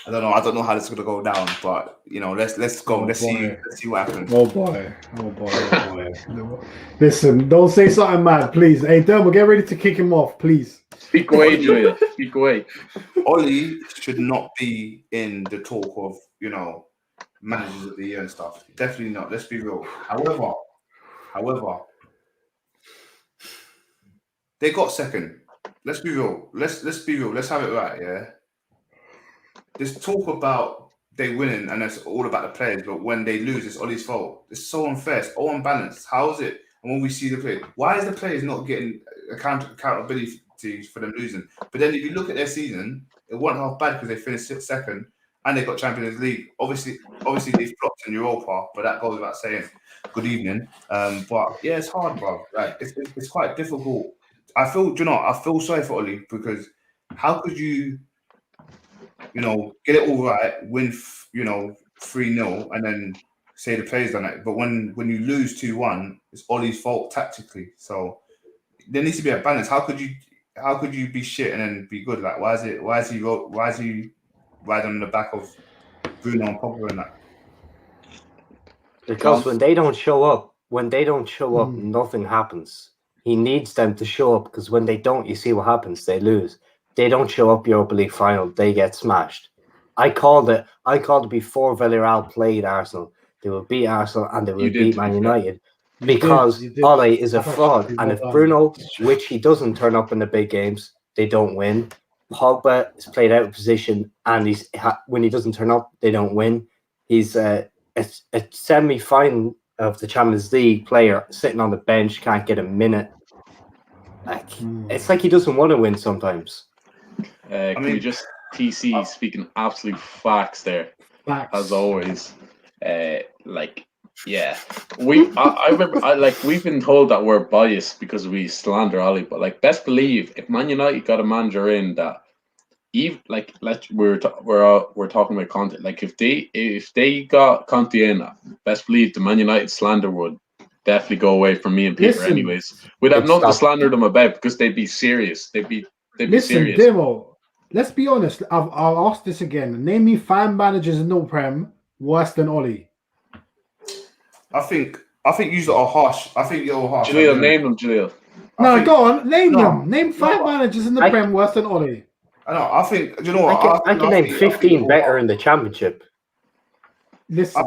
I don't know how this is gonna go down, but you know, let's go. Let's see what happens. Oh boy. Listen, don't say something mad, please. Hey, Dermo, get ready to kick him off, please. Speak away, Julia. Speak away. Ole should not be in the talk of managers of the year and stuff. Definitely not. Let's be real. However, they got second. Let's be real. Let's be real. Let's have it right. Yeah. There's talk about they winning and it's all about the players, but when they lose, it's Ole's fault. It's so unfair. It's all unbalanced. How is it? And when we see the players, why is the players not getting accountability for them losing? But then if you look at their season, it wasn't half bad because they finished second. And they got Champions League. Obviously they flopped in Europa, but that goes without saying. Good evening. But yeah, it's hard, bro. Like it's quite difficult. I feel sorry for Ole because how could you, get it all right, win, 3-0, and then say the players done it. But when you lose 2-1, it's Ole's fault tactically. So there needs to be a balance. How could you be shit and then be good? Like why is he riding on the back of Bruno and Pogba and that? Because when they don't show up, nothing happens. He needs them to show up because when they don't, you see what happens. They lose. They don't show up Europa League final. They get smashed. I called it before Villarreal played Arsenal. They will beat Arsenal and they will beat Man United because Ole is a fraud. And if Bruno, which he doesn't turn up in the big games, they don't win. Pogba is played out of position, and when he doesn't turn up, they don't win. He's a semi-final of the Champions League player sitting on the bench, can't get a minute. It's like he doesn't want to win sometimes. We just TC speaking absolute facts there, as always. Yeah, I remember. We've been told that we're biased because we slander Ole, but best believe if Man United got a manager in that, we're talking about Conte. If they got Conte in, best believe the Man United slander would definitely go away from me and Peter. Listen, anyways, we'd have nothing to slander them about because they'd be serious. They'd be serious. Demo, let's be honest. I'll ask this again. Name me 5 managers in the Prem worse than Ole. I think you are harsh. I think you're harsh. Jaleel, name them, Jaleel. No, go on. Name them. Name 5 managers in the Prem worse than Ole. I know. I think. Do you know what? I can name 15 better in the Championship. Listen,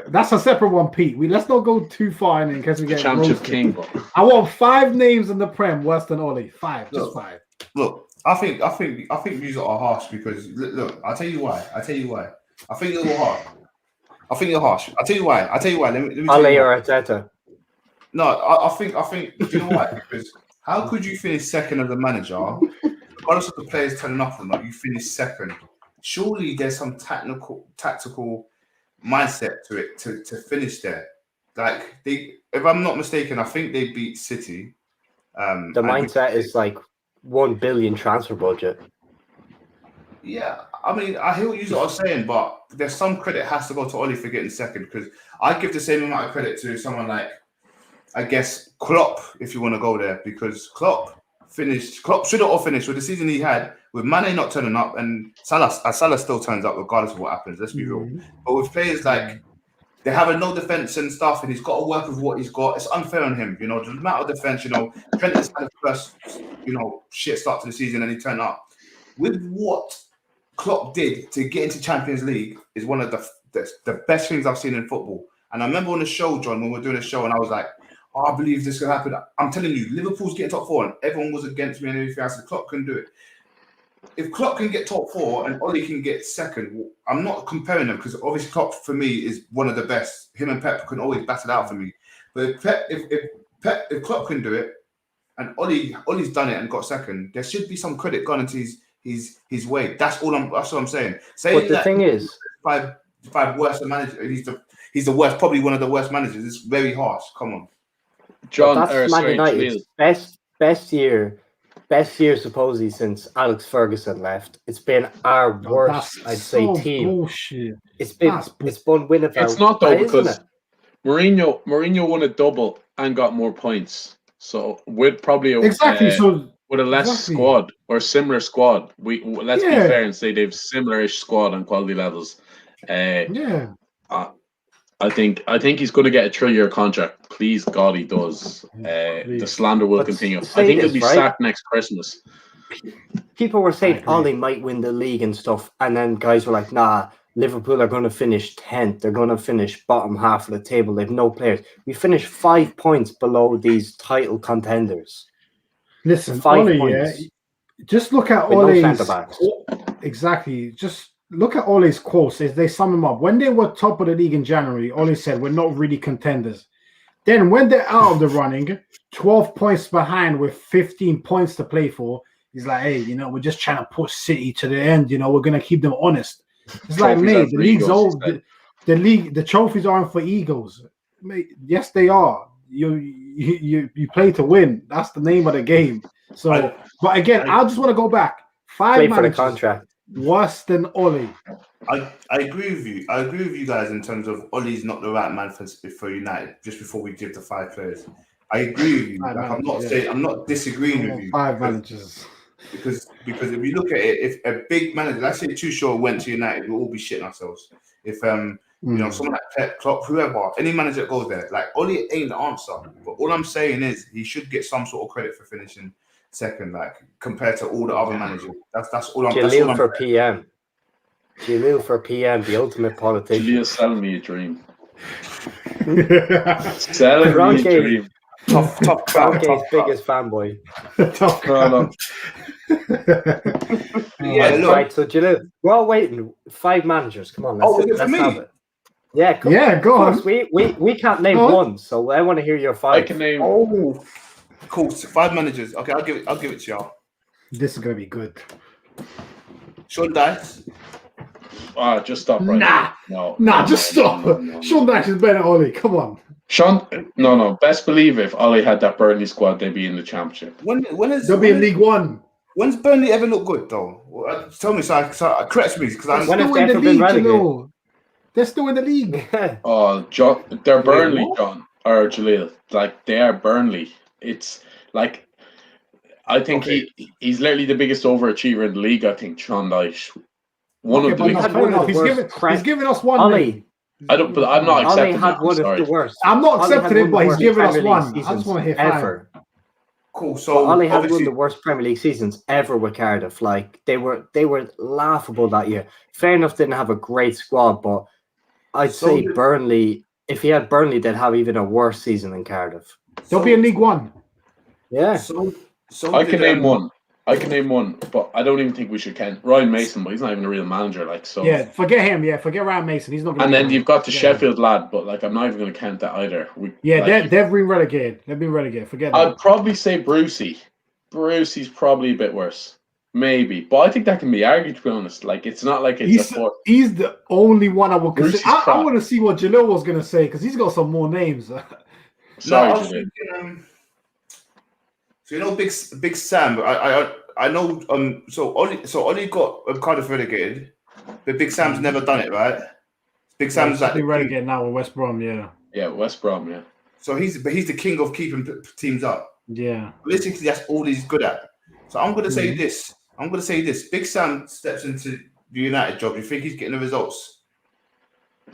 that's a separate one, Pete. Let's not go too far in case we get Championship king. I want 5 names in the Prem worse than Ole. 5, just 5. Look, I think you are harsh because look. I'll tell you why. I think you're harsh. I think you're harsh. I'll tell you why. Let me tell Ole you why. or Arteta? No, I think. Do you know why? Because how could you finish second as a manager, regardless of the players turning up or not? You finish second. Surely there's some tactical mindset to it to finish there. Like if I'm not mistaken, I think they beat City. The mindset is like 1 billion transfer budget. Yeah, I mean, I hear what you are saying, but there's some credit has to go to Ole for getting second, because I give the same amount of credit to someone like, I guess, Klopp, if you want to go there, because Klopp should have all finished with the season he had, with Mane not turning up, and Salah still turns up regardless of what happens, let's be real. But with players like, they have a no defense and stuff, and he's got to work with what he's got. It's unfair on him, the amount of defense, Trent's had the first, shit start to the season, and he turned up. With what Klopp did to get into Champions League is one of the best things I've seen in football. And I remember on the show, John, when we were doing a show, and I was like, I believe this could happen. I'm telling you, Liverpool's getting top 4, and everyone was against me and everything. I said, Klopp can do it. If Klopp can get top 4 and Ole can get second, I'm not comparing them, because obviously Klopp for me is one of the best. Him and Pep can always battle out for me. But if Klopp can do it and Ole's done it and got second, there should be some credit gone into his way. That's what I'm saying. But the thing is, five worst manager. He's the worst, probably one of the worst managers. It's very harsh. Come on, John. That's Man United's best year supposedly since Alex Ferguson left. It's been our worst, I'd say, team. Bullshit. It's been winning. It's not though, because Mourinho won a double and got more points. So with probably with a less squad or similar squad, let's be fair and say they've similar-ish squad and quality levels. I think he's going to get a 3-year contract. Please God, he does. The slander will continue. I think he'll be sacked next Christmas. People were saying Ole might win the league and stuff, and then guys were like, nah, Liverpool are going to finish 10th. They're going to finish bottom half of the table. They have no players. We finished 5 points below these title contenders. Listen, 5 points. Just look at Ole's... Exactly. Just look at Ole's quotes. They sum them up. When they were top of the league in January, Ole said, we're not really contenders. Then when they're out of the running, 12 points behind with 15 points to play for, he's like, hey, we're just trying to push City to the end. We're going to keep them honest. It's like, mate, the league's old. The trophies aren't for egos. Mate, yes, they are. You play to win. That's the name of the game. So, but again, I just want to go back. 5 managers for the contract. Worse than Ole. I agree with you. I agree with you guys in terms of Ole's not the right man for United. Just before we give the 5 players, I agree with you. I'm not disagreeing with you. 5 managers. Because if you look at it, if a big manager, let's say Tuchel went to United, we'll all be shitting ourselves. If someone like Pep, Klopp, whoever, any manager that goes there, like Ole ain't the answer. But all I'm saying is he should get some sort of credit for finishing second, like compared to all the other managers. That's all I'm saying. Jalil for PM. Jalil for PM, the ultimate politician. Jalil's selling me a dream. Selling me a dream. Tough Conte's biggest fanboy. Tough crowd. Right, so Jalil, we're all waiting. 5 managers. Come on, let's have it. Yeah, go on. We can't name one, so I want to hear your 5. I can name. Oh, cool. 5 managers. Okay, I'll give it to y'all. This is gonna be good. Sean Dyche. Just stop right now. Just stop. No. Sean Dyche is better than Ole. Come on. No. Best believe if Ole had that Burnley squad, they'd be in the Championship. They'll be in League One. When's Burnley ever looked good though? Tell me, so correct me, because I'm still in the league. They're still in the league. John, they're Burnley, John or Jalil. Like they are Burnley. It's like I think he's literally the biggest overachiever in the league. I think Sean Dyche. He's given us one. Ole. I'm not accepting Ole had one of the worst. I'm not accepting it, but he's given us one. I just want to hear 5. Ever. Cool. So Ole had one of the worst Premier League seasons ever with Cardiff. Like they were laughable that year. Fair enough, didn't have a great squad, but I'd say Burnley. If he had Burnley, they'd have even a worse season than Cardiff. They'll be in League One. Yeah. So I can name one. I can name one, but I don't even think we should count Ryan Mason, but he's not even a real manager, like so. Yeah, forget him. Yeah, forget Ryan Mason. He's not going to And then you've got the Forget him. Sheffield lad, but like I'm not even going to count that either. Yeah, like, they've been relegated. They've been relegated. Forget that. I'd probably say Brucey. Brucey's probably a bit worse. Maybe. But I think that can be argued, to be honest. Like, it's not like it's he's the only one I would consider. I crap. want to see what Jalil was going to say because he's got some more names. Sorry, I was Jalil. thinking, so you know, Big Sam. I know. So Ollie got Cardiff relegated, but Big Sam's never done it, right? Big Sam's like been relegated now with West Brom. Yeah. Yeah, West Brom. Yeah. So he's the king of keeping teams up. Yeah. Basically, that's all he's good at. So I'm gonna say this. Big Sam steps into the United job. You think he's getting the results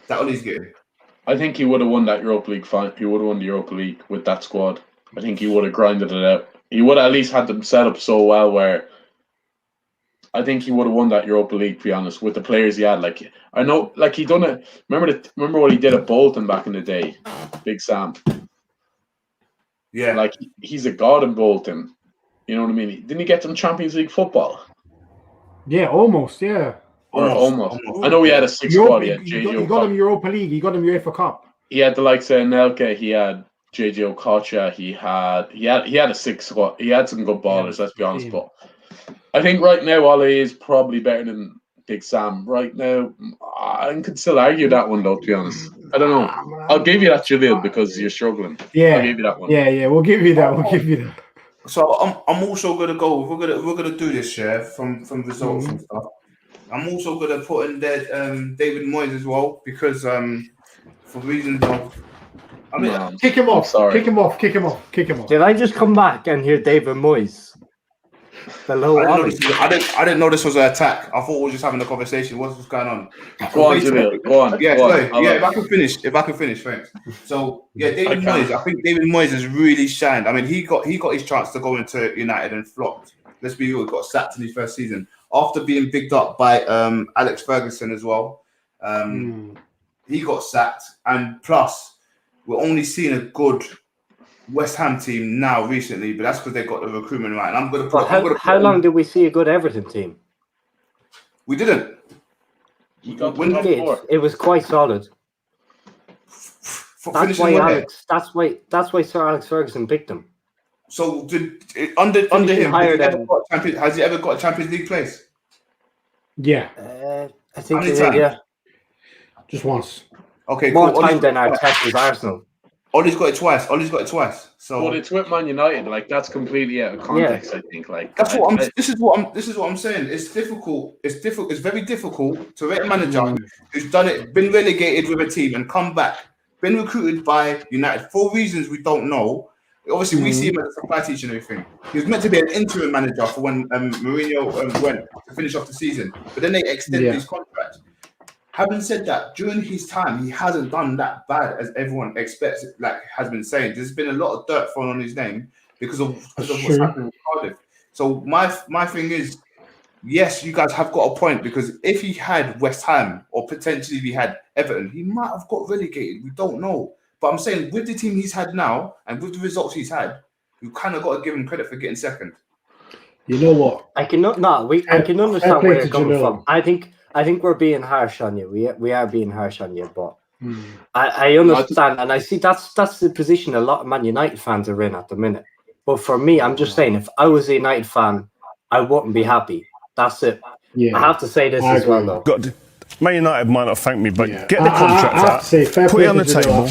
that Ollie's getting? I think he would have won that Europa League final. He would have won the Europa League with that squad. I think he would have grinded it out. He would have at least had them set up so well where I think he would have won that Europa League, to be honest, with the players he had. Like I know, like he done it. Remember what he did at Bolton back in the day, Big Sam. Yeah, Like he's a god in Bolton. You know what I mean? Didn't he get them Champions League football? Yeah, almost. Yeah. Or almost. I know he had a six squad. He had JJ. He got him Europa League. He got him UEFA Cup. He had the likes of Nelke. He had JJ Okocha. He had a six squad. He had some good ballers. Let's be honest. But I think right now Ollie is probably better than Big Sam. Right now, I can still argue that one though. To be honest, I don't know. I'll give you that, Jalil, because you're struggling. Yeah, I'll give you that one. Yeah. We'll give you that. So I'm also gonna go. We're gonna do this, yeah, from results and stuff. I'm also gonna put in there David Moyes as well because for reasons of. I mean, kick him off. Sorry. Kick him off. Did I just come back and hear David Moyes? Below I didn't know this was an attack. I thought we were just having a conversation. What's going on? Go on, Jalil. Go on. Yeah, go on. If I can finish, thanks. So David Moyes. I think David Moyes has really shined. I mean, he got his chance to go into United and flopped. Let's be real, he got sacked in his first season after being bigged up by Alex Ferguson as well. He got sacked, and plus we're only seeing a good West Ham team now recently, but that's because they got the recruitment right. And I'm gonna put. How long did we see a good Everton team? We didn't. He got We did. It was quite solid. That's why Sir Alex Ferguson picked him. So under him, has he ever got a Champions League place? Yeah. I think he did, yeah. Just once. Okay, more time than Arteta's Arsenal. Ollie's got it twice. So, but it's with Man United. Like that's completely out of context. Yeah. I think. Like that's This is what I'm saying. It's difficult. It's very difficult to rate a manager who's done it, been relegated with a team, and come back, been recruited by United for reasons we don't know. Obviously, we see him as a supply teacher and everything. He was meant to be an interim manager for when Mourinho went to finish off the season, but then they extended his contract. Having said that, during his time, he hasn't done that bad as everyone expects. Like has been saying, there's been a lot of dirt thrown on his name because of what's happening with Cardiff. So my thing is, yes, you guys have got a point because if he had West Ham or potentially if he had Everton, he might have got relegated. We don't know. But I'm saying with the team he's had now and with the results he's had, you kind of got to give him credit for getting second. You know what? I can understand where you're coming from. I think we're being harsh on you. We are being harsh on you, but I understand, and I see that's the position a lot of Man United fans are in at the minute. But for me, I'm just saying, if I was a United fan, I wouldn't be happy. That's it. Yeah. I have to say this as well, though. Man United might not thank me, but get the contract out, put it on the table,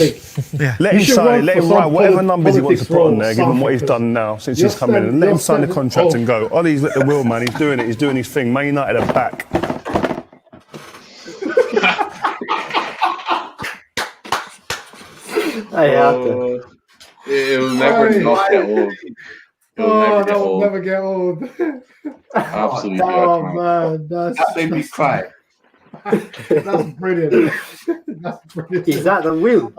let him sign it, let him write whatever numbers he wants to put on there, given what he's done now since he's come in, and let him sign the contract and go. Ollie's at the wheel, man, he's doing it, he's doing his thing. Man United are back. I have to. It will never not get old. That will never get old. Absolutely. Oh man, that made me cry. That's brilliant. That's brilliant. Is that the wheel?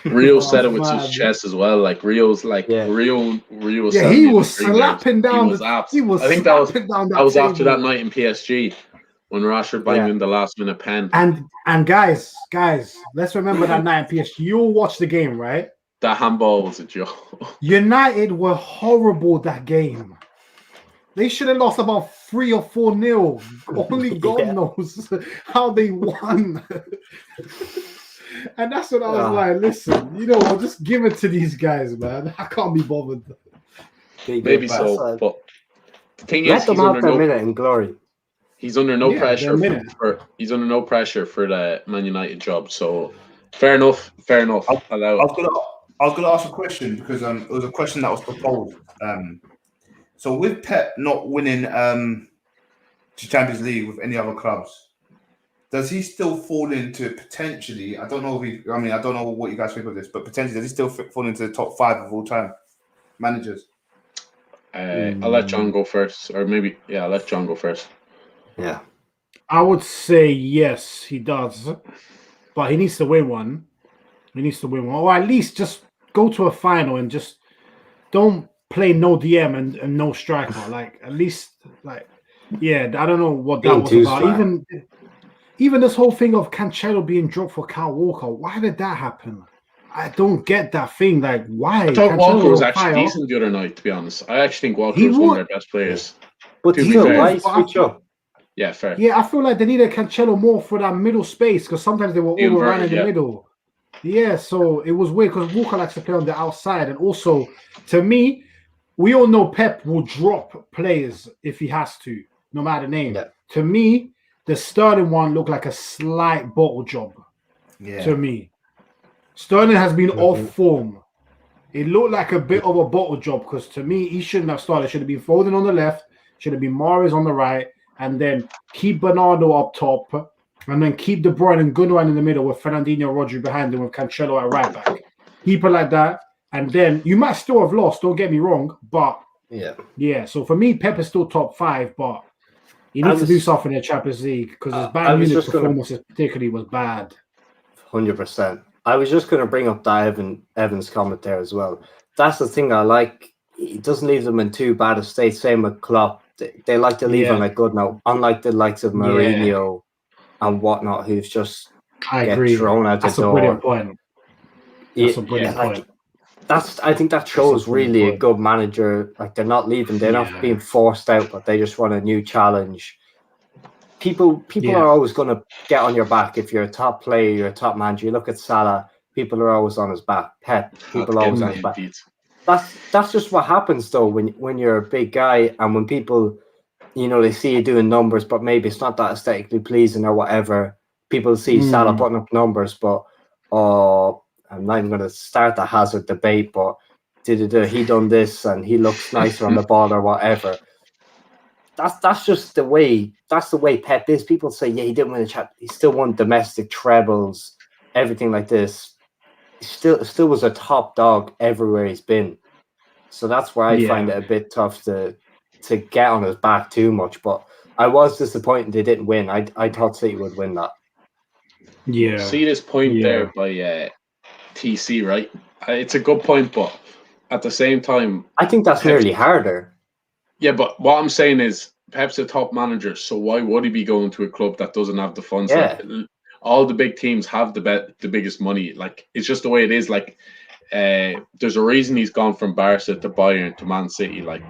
Rio said it with his chest as well. Like Rio's like Rio. Yeah, he was slapping down. I think that was after that night in PSG when Rashford banged in the last minute pen. And guys, let's remember that night in PSG. You all watched the game, right? That handball was a joke. United were horrible that game. They should have lost about 3 or 4-0. Only God knows how they won. And that's what I was like, listen, you know what, just give it to these guys, man. I can't be bothered. Maybe so, but the thing let is, them have their minute in glory. He's under no pressure he's under no pressure for the Man United job. So fair enough. I was gonna ask a question because it was a question that was proposed. So with Pep not winning the Champions League with any other clubs, does he still fall into potentially? I don't know what you guys think of this, but potentially does he still fall into the top 5 of all time managers? I'll let John go first, or maybe I'll let John go first. Yeah, I would say yes, he does, but he needs to win one. Or at least just go to a final and just don't play no DM and no striker. Like at least, like, I don't know what that was about. Even this whole thing of Cancelo being dropped for Kyle Walker. Why did that happen? I don't get that thing. Like, why? I thought Walker was actually decent the other night, to be honest. I actually think Walker was one of their best players. But still, why switch up? Yeah, fair. Yeah, I feel like they needed Cancelo more for that middle space because sometimes they were overrun in the middle. Yeah, so it was weird because Walker likes to play on the outside. And also, to me, we all know Pep will drop players if he has to, no matter name. Yeah. To me, the Sterling one looked like a slight bottle job. Yeah. To me. Sterling has been off form. It looked like a bit of a bottle job because to me, he shouldn't have started. Should have been Foden on the left, should have been Mahrez on the right, and then keep Bernardo up top, and then keep De Bruyne and Gundogan in the middle with Fernandinho Rodri behind him with Cancelo at right back. Keep it like that, and then you might still have lost, don't get me wrong, but so for me, Pep is still top 5, but he needs to do something in the Champions League because his Bayern Munich performances particularly was bad. 100%. I was just going to bring up that Evan's comment there as well. That's the thing I like. He doesn't leave them in too bad a state. Same with Klopp. They like to leave him like good now, unlike the likes of Mourinho and whatnot, who's just thrown out the door. That's a brilliant point. That's a brilliant point. I think that shows really a good manager. Like they're not leaving, they're not being forced out, but they just want a new challenge. People are always going to get on your back if you're a top player, you're a top manager. You look at Salah, people are always on his back. Pep, people are always on his back. That's just what happens though when you're a big guy and when people, they see you doing numbers, but maybe it's not that aesthetically pleasing or whatever. People see Salah putting up numbers, but I'm not even going to start the Hazard debate, but he done this and he looks nicer on the ball or whatever. That's just the way. That's the way Pep is. People say, he didn't win the chat. He still won domestic trebles, everything like this. He still was a top dog everywhere he's been. So that's why I find it a bit tough to get on his back too much. But I was disappointed they didn't win. I thought City would win that. Yeah. See this point there by TC, right? It's a good point, but at the same time, I think that's nearly harder. Yeah, but what I'm saying is Pep's a top manager, so why would he be going to a club that doesn't have the funds? Yeah. Like, all the big teams have the biggest money. Like it's just the way it is. Like there's a reason he's gone from Barca to Bayern to Man City, like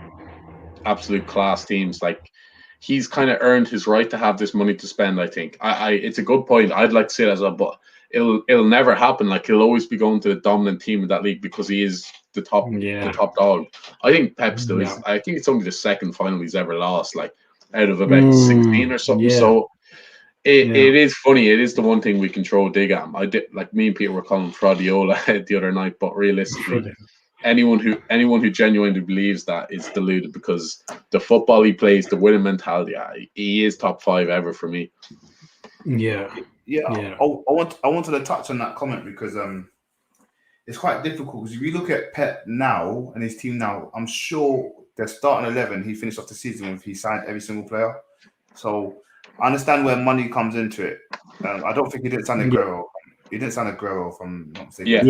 absolute class teams. Like he's kind of earned his right to have this money to spend. I think it's a good point. I'd like to say that as well, but it'll never happen. Like he'll always be going to the dominant team in that league because he is the top dog. I think Pep still is. I think it's only the second final he's ever lost, like out of about 16 or something. Yeah. So it is funny. It is the one thing we can throw a dig at him. I did, like me and Peter were calling Fradiola the other night, but realistically, anyone who genuinely believes that is deluded because the football he plays, the winning mentality, he is top 5 ever for me. Yeah. I wanted to touch on that comment because it's quite difficult because if you look at Pep now and his team now, I'm sure their starting 11, he finished off the season with he signed every single player. So I understand where money comes into it. I don't think he didn't sign Aguero. He didn't sign Aguero from not saying. Yeah.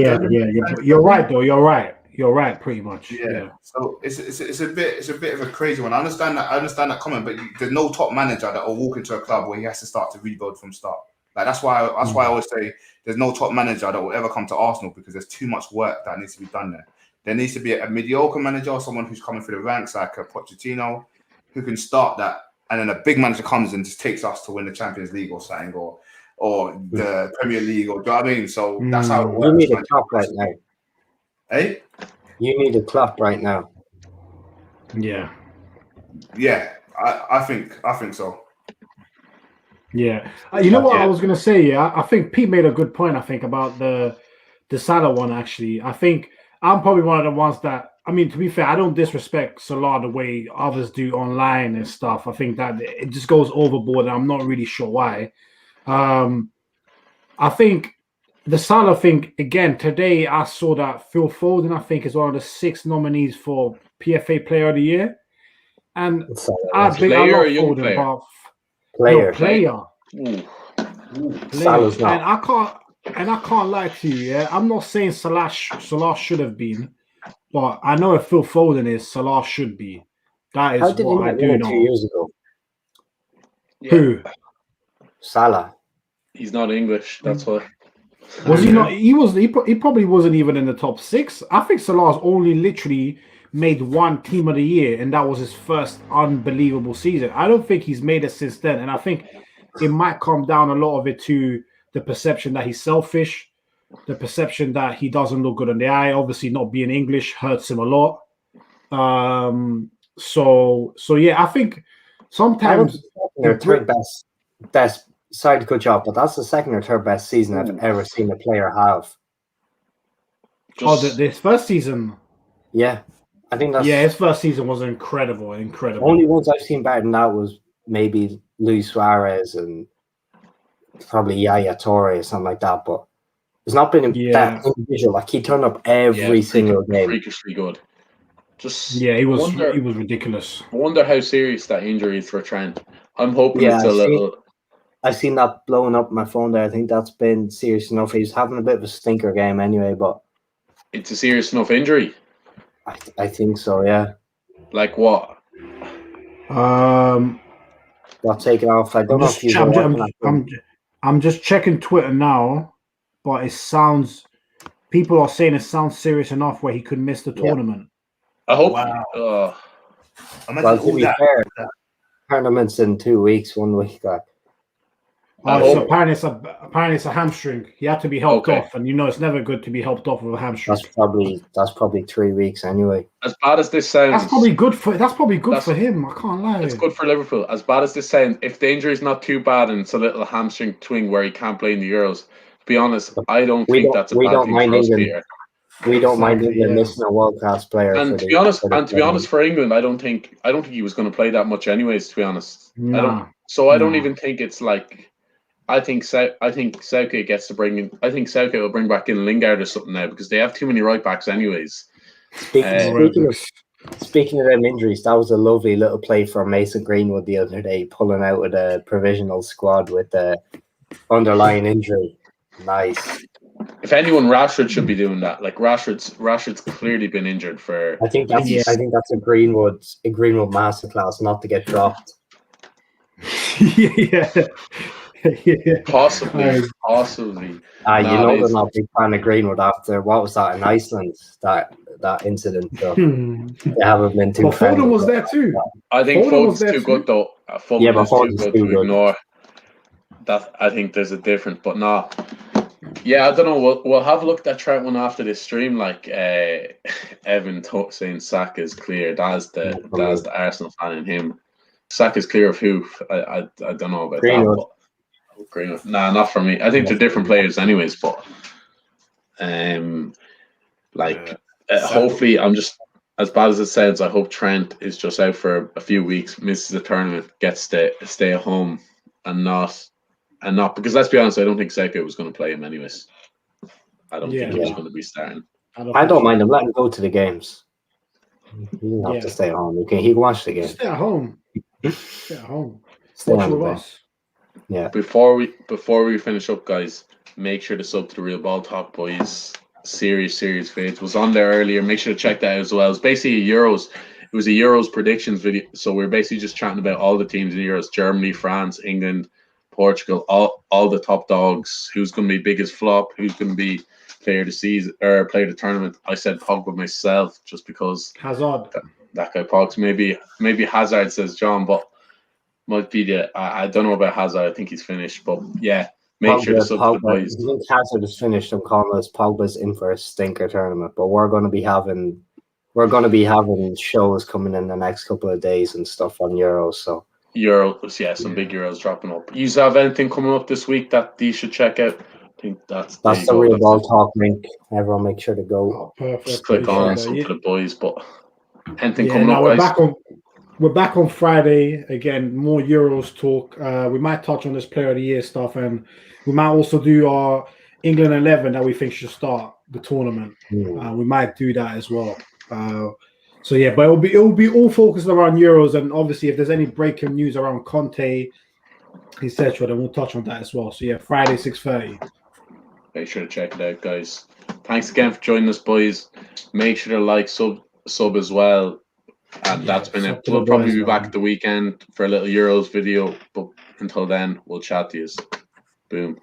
You're right though. You're right. Pretty much. Yeah. So it's a bit of a crazy one. I understand that comment, but there's no top manager that will walk into a club where he has to start to rebuild from start. Like that's why I always say there's no top manager that will ever come to Arsenal because there's too much work that needs to be done there. There needs to be a mediocre manager or someone who's coming through the ranks like a Pochettino, who can start that, and then a big manager comes and just takes us to win the Champions League or something, or the Premier League, or do you know what I mean? So that's how it works. You need a Klopp right now. Hey? You need a Klopp right now. Yeah. Yeah, I think so. Yeah. You know what I was going to say? Yeah, I think Pete made a good point, I think, about the Salah one, actually. I think I'm probably one of the ones that, I mean, to be fair, I don't disrespect Salah the way others do online and stuff. I think that it just goes overboard, and I'm not really sure why. I think the Salah thing, again, today I saw that Phil Foden, I think, is one of the 6 nominees for PFA Player of the Year. And I love Foden, but player. Salah's not. And I can't lie to you, yeah. I'm not saying Salah should have been, but I know if Phil Foden is, Salah should be. That is what I do know. 2 years ago? Yeah. Who? Salah. He's not English, that's why. Was he not? He probably wasn't even in the top 6. I think Salah's only literally made 1 Team of the Year, and that was his first unbelievable season. I don't think he's made it since then, and I think it might come down a lot of it to the perception that he's selfish, the perception that he doesn't look good in the eye. Obviously, not being English hurts him a lot. So yeah, I think sometimes their third best. Sorry to cut you off, but that's the second or third best season I've ever seen a player have. This first season. Yeah, I think that's. Yeah, his first season was incredible. Only ones I've seen better than that was maybe Luis Suarez and probably Yaya Toure or something like that. But it's not been that individual. Like he turned up every single game. Freakishly good. He was ridiculous. I wonder how serious that injury is for Trent. I'm hoping it's a little. I've seen that blowing up my phone there. I think that's been serious enough. He's having a bit of a stinker game anyway, but it's a serious enough injury. I think so, yeah. Like what? Got taken off. I don't know if he's I'm just checking Twitter now, but it sounds. People are saying it sounds serious enough where he could miss the tournament. I hope. Well, to be fair, tournament's in 2 weeks, 1 week. So apparently it's a hamstring. He had to be helped off, and it's never good to be helped off with a hamstring. That's probably 3 weeks anyway. As bad as this sounds, that's probably good for him. I can't lie. It's good for Liverpool. As bad as this sounds, if the injury is not too bad and it's a little hamstring twing where he can't play in the Euros, to be honest, I don't think that's a bad thing for us, Peter. We don't mind England missing a world-class player. And to be honest, for England, I don't think he was going to play that much anyways. To be honest, I don't even think it's like. I think Southgate gets to bring in. I think Southgate will bring back in Lingard or something now because they have too many right backs anyways. Speaking of them injuries, that was a lovely little play from Mason Greenwood the other day, pulling out with a provisional squad with the underlying injury. Nice. If anyone, Rashford should be doing that. Like Rashford's clearly been injured for. I think that's a Greenwood masterclass not to get dropped. Yeah. Possibly. They're not a big fan of Greenwood after what was that in Iceland? That incident. So they haven't been too. But Foden was there too. I think Foden's too good though. Foden's too good to ignore. That I think there's a difference, but no. Yeah, I don't know. We'll have a look at that Trent one after this stream. Like Evan saying Saka is clear. That's the Arsenal fan in him. Saka is clear of who? I don't know about Greenwood. that. Greenwood. Nah, not for me. I think they're different players anyways, but hopefully I'm just as bad as it sounds, I hope Trent is just out for a few weeks, misses the tournament, gets to stay at home and not because let's be honest, I don't think Southgate was going to play him anyways. I don't think he was going to be starting. I don't mind him. Let him go to the games. He doesn't have to stay at home. He can watch the game. Stay at home. Stay watch with us. Yeah. Before we finish up, guys, make sure to sub to the Real Ball Talk Boys. Serious fades was on there earlier. Make sure to check that out as well. It's basically Euros. It was a Euros predictions video. So we're basically just chatting about all the teams in Euros: Germany, France, England, Portugal, all the top dogs. Who's going to be biggest flop? Who's going to be player of the season or player of the tournament? I said Pogba myself, just because Hazard. that guy Pogs. Maybe Hazard, says John, but might be I don't know about Hazard. I think he's finished, but yeah, make sure to sub to the boys. I think Hazard is finished. I'm calling us Pogba's in for a stinker tournament, but we're going to be having shows coming in the next couple of days and stuff on Euros. So some big Euros dropping up. You have anything coming up this week that you should check out? I think that's the Real Ball Talk link. Everyone make sure to go. Oh, perfect. Just click on and sub to the boys. But anything coming up, guys? We're back on Friday again. More Euros talk. We might touch on this Player of the Year stuff, and we might also do our England 11 that we think should start the tournament. We might do that as well. But it'll be all focused around Euros, and obviously if there's any breaking news around Conte, etc., then we'll touch on that as well. So Friday 6:30. Make sure to check it out, guys. Thanks again for joining us, boys. Make sure to like, sub as well. And that's been it. We'll probably be back at the weekend for a little Euros video, but until then, we'll chat to you. Boom.